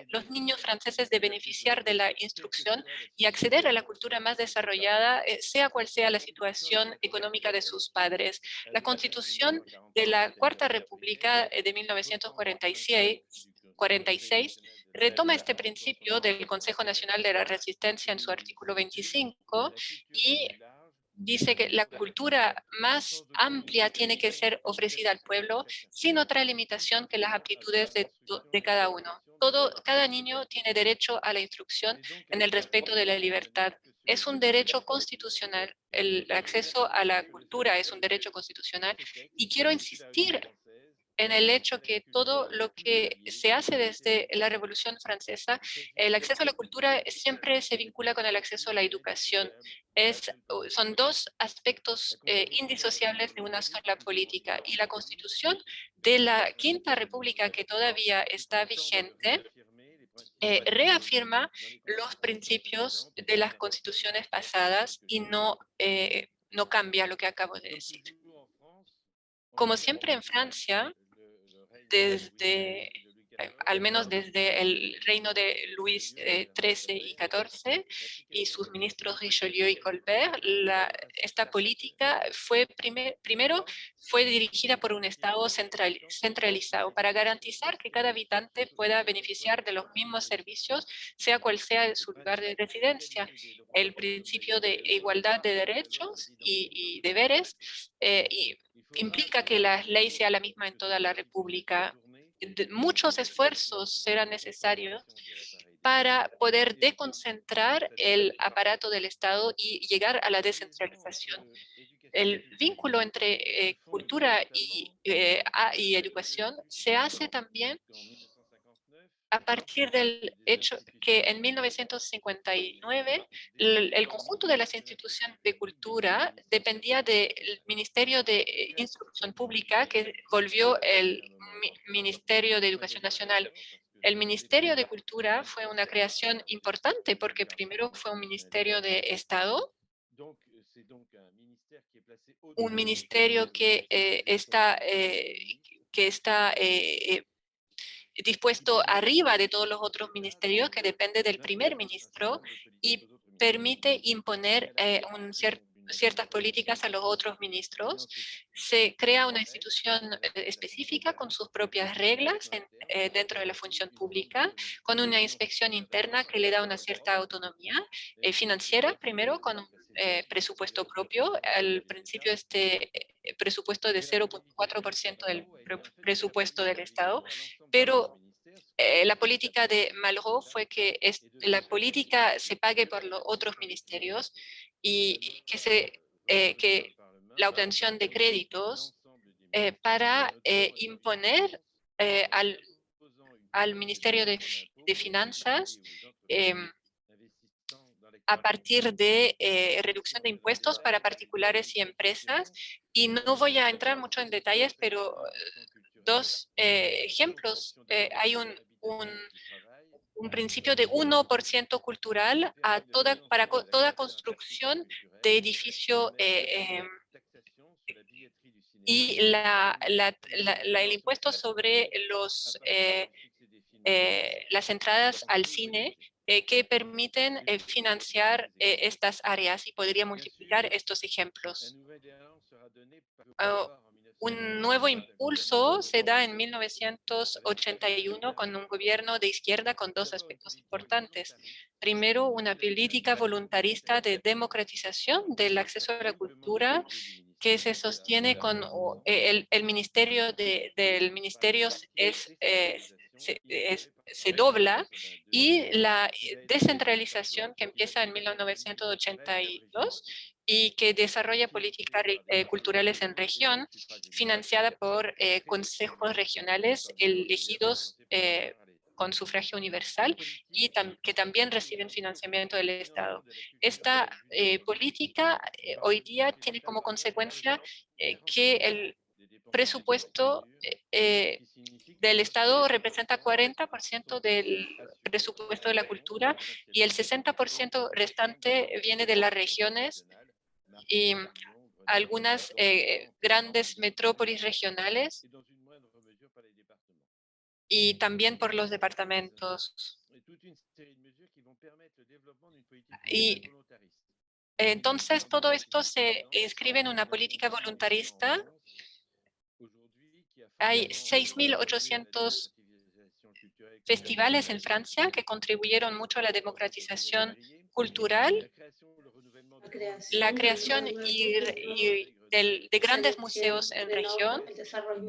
los niños franceses de beneficiar de la instrucción y acceder a la cultura más desarrollada, sea cual sea la situación económica de sus padres. La Constitución de la Cuarta República de 1946 retoma este principio del Consejo Nacional de la Resistencia en su artículo 25 y dice que la cultura más amplia tiene que ser ofrecida al pueblo sin otra limitación que las aptitudes de cada uno. Cada niño tiene derecho a la instrucción en el respeto de la libertad. Es un derecho constitucional. El acceso a la cultura es un derecho constitucional. Y quiero insistir en el hecho que todo lo que se hace desde la Revolución Francesa, el acceso a la cultura siempre se vincula con el acceso a la educación. Son dos aspectos indisociables de una sola política. Y la Constitución de la Quinta República, que todavía está vigente, reafirma los principios de las constituciones pasadas y no cambia lo que acabo de decir. Como siempre en Francia, desde, al menos desde el reino de Luis XIII y XIV y sus ministros Richelieu y Colbert, esta política fue primero fue dirigida por un Estado centralizado para garantizar que cada habitante pueda beneficiar de los mismos servicios, sea cual sea su lugar de residencia. El principio de igualdad de derechos y deberes implica que la ley sea la misma en toda la República. Muchos esfuerzos serán necesarios para poder desconcentrar el aparato del Estado y llegar a la descentralización. El vínculo entre cultura y educación se hace también a partir del hecho que en 1959 el conjunto de las instituciones de cultura dependía del Ministerio de Instrucción Pública, que volvió el Ministerio de Educación Nacional. El Ministerio de Cultura fue una creación importante porque primero fue un ministerio de Estado, un ministerio que está dispuesto arriba de todos los otros ministerios, que depende del primer ministro y permite imponer ciertas políticas a los otros ministros. Se crea una institución específica con sus propias reglas dentro de la función pública, con una inspección interna que le da una cierta autonomía financiera, primero con un presupuesto propio. Al principio este presupuesto de 0,4% del presupuesto del Estado, pero la política de Malraux fue que la política se pague por los otros ministerios y que la obtención de créditos para imponer al Ministerio de Finanzas a partir de reducción de impuestos para particulares y empresas. Y no voy a entrar mucho en detalles, pero dos ejemplos. Hay un principio de 1% cultural para toda construcción de edificio y el impuesto sobre las entradas al cine que permiten financiar estas áreas, y podría multiplicar estos ejemplos. Un nuevo impulso se da en 1981 con un gobierno de izquierda con dos aspectos importantes. Primero, una política voluntarista de democratización del acceso a la cultura que se sostiene con el ministerio del ministerio se dobla, y la descentralización que empieza en 1982 y que desarrolla políticas culturales en región, financiada por consejos regionales elegidos con sufragio universal y que también reciben financiamiento del Estado. Esta política hoy día tiene como consecuencia que el presupuesto del Estado representa 40% del presupuesto de la cultura y el 60% restante viene de las regiones y algunas grandes metrópolis regionales y también por los departamentos. Y entonces todo esto se inscribe en una política voluntarista. Hay 6.800 festivales en Francia que contribuyeron mucho a la democratización cultural, la creación de grandes museos en región,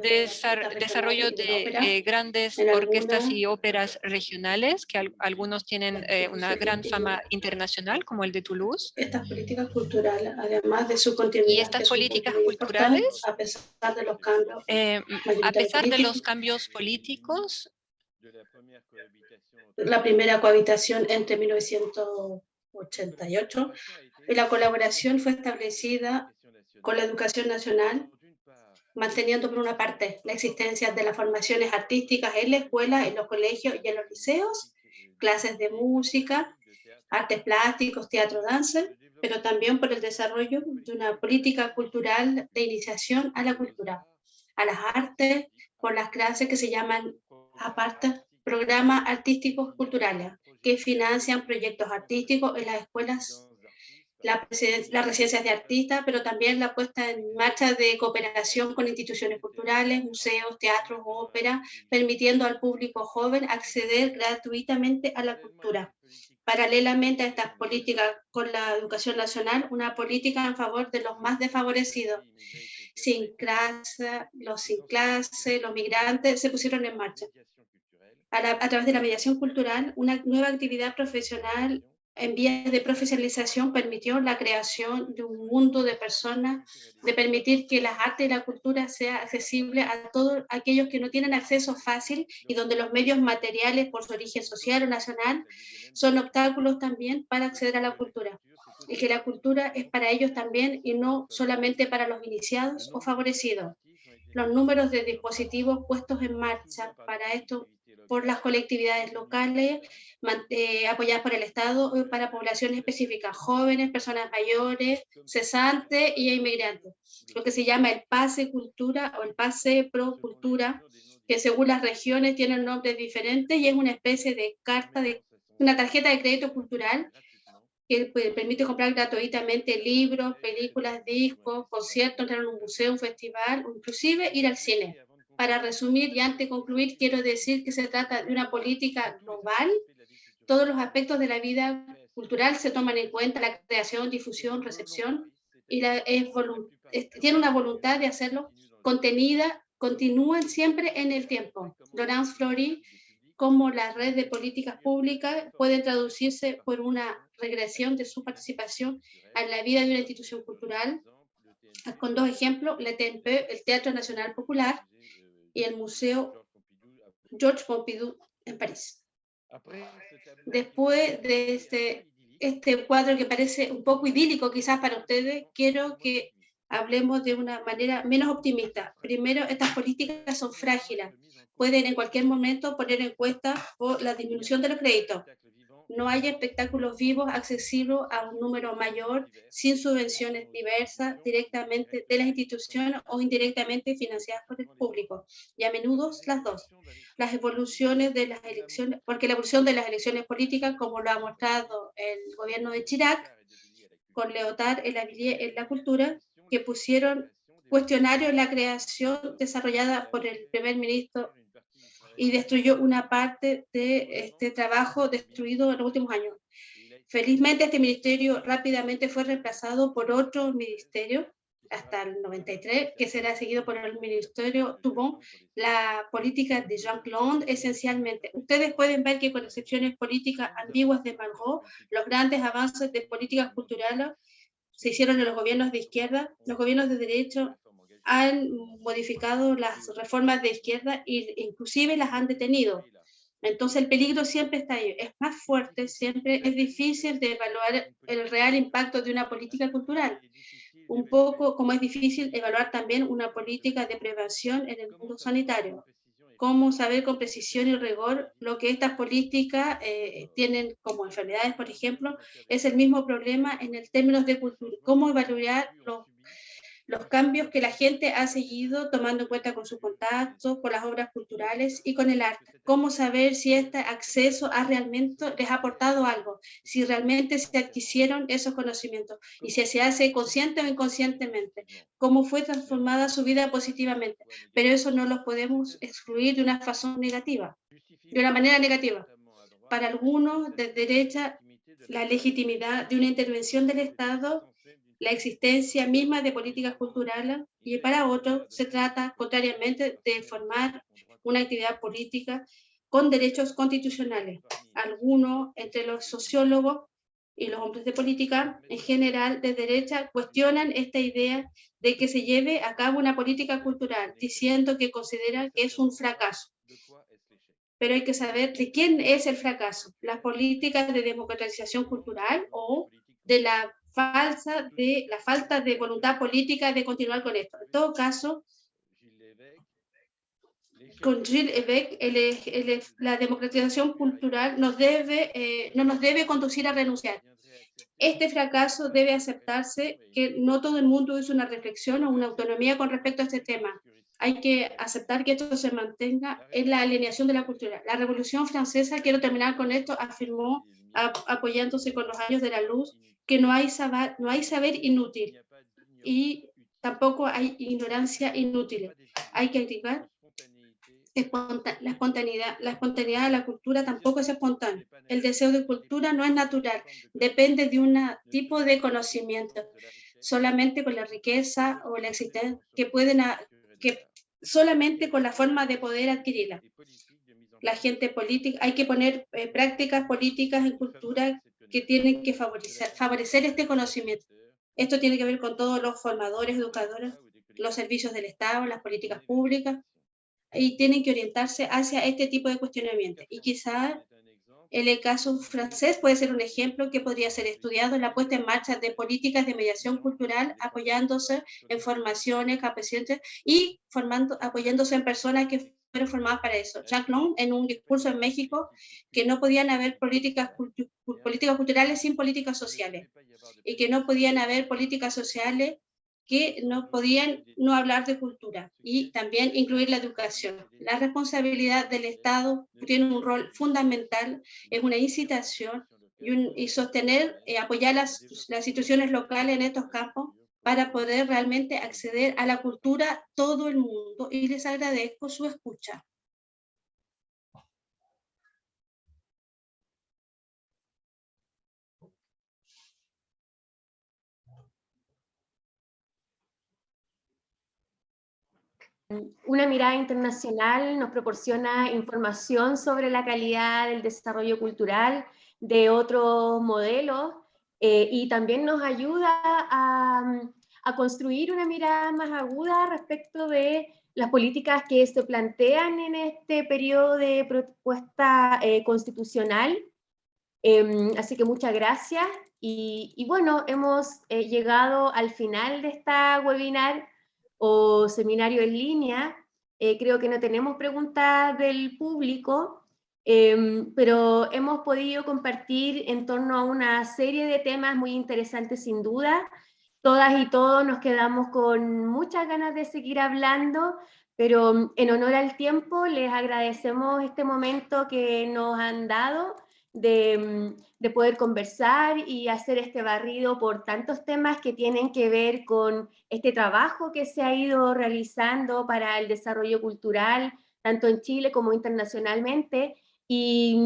desarrollo de grandes orquestas y óperas regionales, que algunos tienen una gran fama internacional, como el de Toulouse. Estas políticas culturales, además de su continuidad, y estas políticas culturales, a pesar de los cambios, a pesar de los cambios políticos, la primera cohabitación entre 1988 y la colaboración fue establecida con la educación nacional, manteniendo por una parte la existencia de las formaciones artísticas en la escuela, en los colegios y en los liceos, clases de música, artes plásticos, teatro, danza, pero también por el desarrollo de una política cultural de iniciación a la cultura. a las artes por las clases que se llaman aparte programas artísticos culturales, que financian proyectos artísticos en las escuelas, las residencias de artistas, pero también la puesta en marcha de cooperación con instituciones culturales, museos, teatros, ópera, permitiendo al público joven acceder gratuitamente a la cultura. Paralelamente a estas políticas con la educación nacional, una política en favor de los más desfavorecidos, los sin clase, los migrantes, se pusieron en marcha. A través de la mediación cultural, una nueva actividad profesional en vías de profesionalización permitió la creación de un mundo de personas, de permitir que las artes y la cultura sea accesible a todos aquellos que no tienen acceso fácil y donde los medios materiales por su origen social o nacional son obstáculos también para acceder a la cultura. Y que la cultura es para ellos también y no solamente para los iniciados o favorecidos. Los números de dispositivos puestos en marcha para esto por las colectividades locales, apoyadas por el Estado, para poblaciones específicas, jóvenes, personas mayores, cesantes y inmigrantes. Lo que se llama el Pase Cultura o el Pase Pro Cultura, que según las regiones tienen nombres diferentes y es una especie de una tarjeta de crédito cultural que permite comprar gratuitamente libros, películas, discos, conciertos, entrar a un museo, un festival, o inclusive ir al cine. Para resumir y antes de concluir, quiero decir que se trata de una política global. Todos los aspectos de la vida cultural se toman en cuenta, la creación, difusión, recepción, y tiene una voluntad de hacerlo contenida, continúan siempre en el tiempo. Laurence Fleury, cómo la red de políticas públicas puede traducirse por una regresión de su participación en la vida de una institución cultural, con dos ejemplos, el Teatro Nacional Popular y el Museo Georges Pompidou en París. Después de este cuadro que parece un poco idílico quizás para ustedes, quiero que hablemos de una manera menos optimista. Primero, estas políticas son frágiles. Pueden en cualquier momento poner en cuenta por la disminución de los créditos. No hay espectáculos vivos accesibles a un número mayor sin subvenciones diversas directamente de las instituciones o indirectamente financiadas por el público, y a menudo las dos. Las evoluciones de las elecciones, porque la evolución de las elecciones políticas, como lo ha mostrado el gobierno de Chirac, con Leotard en la cultura, que pusieron cuestionarios en la creación desarrollada por el primer ministro y destruyó una parte de este trabajo destruido en los últimos años. Felizmente este ministerio rápidamente fue reemplazado por otro ministerio hasta el 93, que será seguido por el ministerio Toubon, la política de Jean-Claude esencialmente. Ustedes pueden ver que con excepciones políticas ambiguas de Malraux, los grandes avances de políticas culturales se hicieron en los gobiernos de izquierda. Los gobiernos de derecha han modificado las reformas de izquierda e inclusive las han detenido. Entonces el peligro siempre está ahí, es más fuerte, siempre es difícil de evaluar el real impacto de una política cultural. Un poco como es difícil evaluar también una política de prevención en el mundo sanitario. Cómo saber con precisión y rigor lo que estas políticas tienen como enfermedades, por ejemplo, es el mismo problema en el términos de cultura. Cómo evaluar los cambios que la gente ha seguido tomando en cuenta con su contacto, con las obras culturales y con el arte. Cómo saber si este acceso realmente les ha aportado algo, si realmente se adquirieron esos conocimientos y si se hace consciente o inconscientemente, cómo fue transformada su vida positivamente. Pero eso no lo podemos excluir de una manera negativa. Para algunos de derecha, la legitimidad de una intervención del Estado, la existencia misma de políticas culturales, y para otros se trata, contrariamente, de formar una actividad política con derechos constitucionales. Algunos, entre los sociólogos y los hombres de política, en general de derecha, cuestionan esta idea de que se lleve a cabo una política cultural, diciendo que consideran que es un fracaso. Pero hay que saber de quién es el fracaso, las políticas de democratización cultural o de la falta de voluntad política de continuar con esto. En todo caso, con Gilles Évêque, la democratización cultural no nos debe conducir a renunciar. Este fracaso debe aceptarse, que no todo el mundo hizo una reflexión o una autonomía con respecto a este tema. hay que aceptar que esto se mantenga en la alineación de la cultura. La Revolución Francesa, quiero terminar con esto, afirmó, apoyándose con los años de la luz, que no hay saber inútil y tampoco hay ignorancia inútil. Hay que activar la espontaneidad de la cultura tampoco es espontánea. El deseo de cultura no es natural, depende de un tipo de conocimiento. Solamente con la riqueza o la existencia que solamente con la forma de poder adquirirla. La gente política, hay que poner prácticas políticas en cultura que tienen que favorecer este conocimiento. Esto tiene que ver con todos los formadores, educadores, los servicios del Estado, las políticas públicas, y tienen que orientarse hacia este tipo de cuestionamiento. Y quizás el caso francés puede ser un ejemplo que podría ser estudiado en la puesta en marcha de políticas de mediación cultural, apoyándose en formaciones, capacitaciones y apoyándose en personas que fueron formadas para eso. Jacques Long, en un discurso en México, que no podían haber políticas culturales sin políticas sociales, y que no podían haber políticas sociales que no podían no hablar de cultura, y también incluir la educación. La responsabilidad del Estado tiene un rol fundamental, es una incitación y sostener, apoyar las instituciones locales en estos campos para poder realmente acceder a la cultura todo el mundo, y les agradezco su escucha. Una mirada internacional nos proporciona información sobre la calidad del desarrollo cultural de otros modelos y también nos ayuda a construir una mirada más aguda respecto de las políticas que se plantean en este periodo de propuesta constitucional. Así que muchas gracias y bueno, hemos llegado al final de esta webinar o seminario en línea. Creo que no tenemos preguntas del público, pero hemos podido compartir en torno a una serie de temas muy interesantes sin duda. Todas y todos nos quedamos con muchas ganas de seguir hablando, pero en honor al tiempo les agradecemos este momento que nos han dado de poder conversar y hacer este barrido por tantos temas que tienen que ver con este trabajo que se ha ido realizando para el desarrollo cultural, tanto en Chile como internacionalmente, y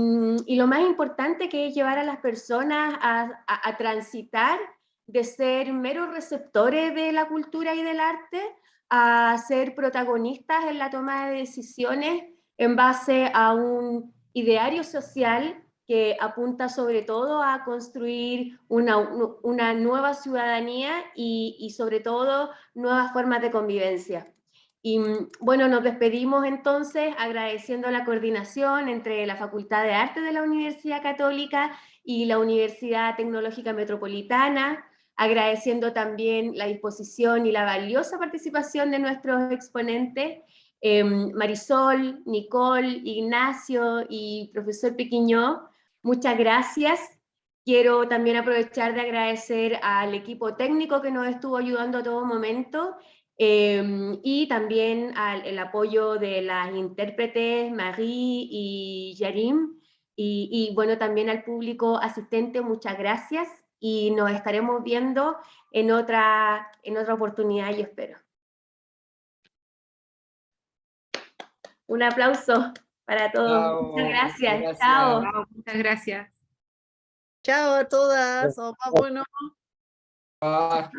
lo más importante que es llevar a las personas a transitar de ser meros receptores de la cultura y del arte a ser protagonistas en la toma de decisiones en base a un ideario social que apunta sobre todo a construir una nueva ciudadanía y sobre todo nuevas formas de convivencia. Y bueno, nos despedimos entonces agradeciendo la coordinación entre la Facultad de Arte de la Universidad Católica y la Universidad Tecnológica Metropolitana, agradeciendo también la disposición y la valiosa participación de nuestros exponentes, Marisol, Nicole, Ignacio y profesor Pequiñó. Muchas gracias. Quiero también aprovechar de agradecer al equipo técnico que nos estuvo ayudando a todo momento y también el apoyo de las intérpretes Marie y Yarim y bueno, también al público asistente, muchas gracias y nos estaremos viendo en otra oportunidad, yo espero. Un aplauso para todos. Chao, Muchas gracias. gracias. Chao. Muchas gracias. Chao a todas. Oh, bueno. Ah,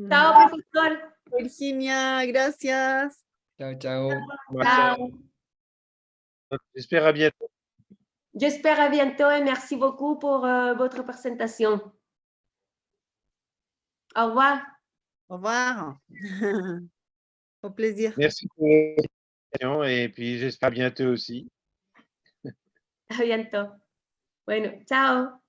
Chao, profesor. Virginia, gracias. chao, chao. Chao. J'espère à bientôt. J'espère à bientôt et merci beaucoup pour votre présentation. Au revoir. Au revoir. Au plaisir. Merci pour l'invitation et puis j'espère à bientôt aussi. À bientôt. Bueno, chao.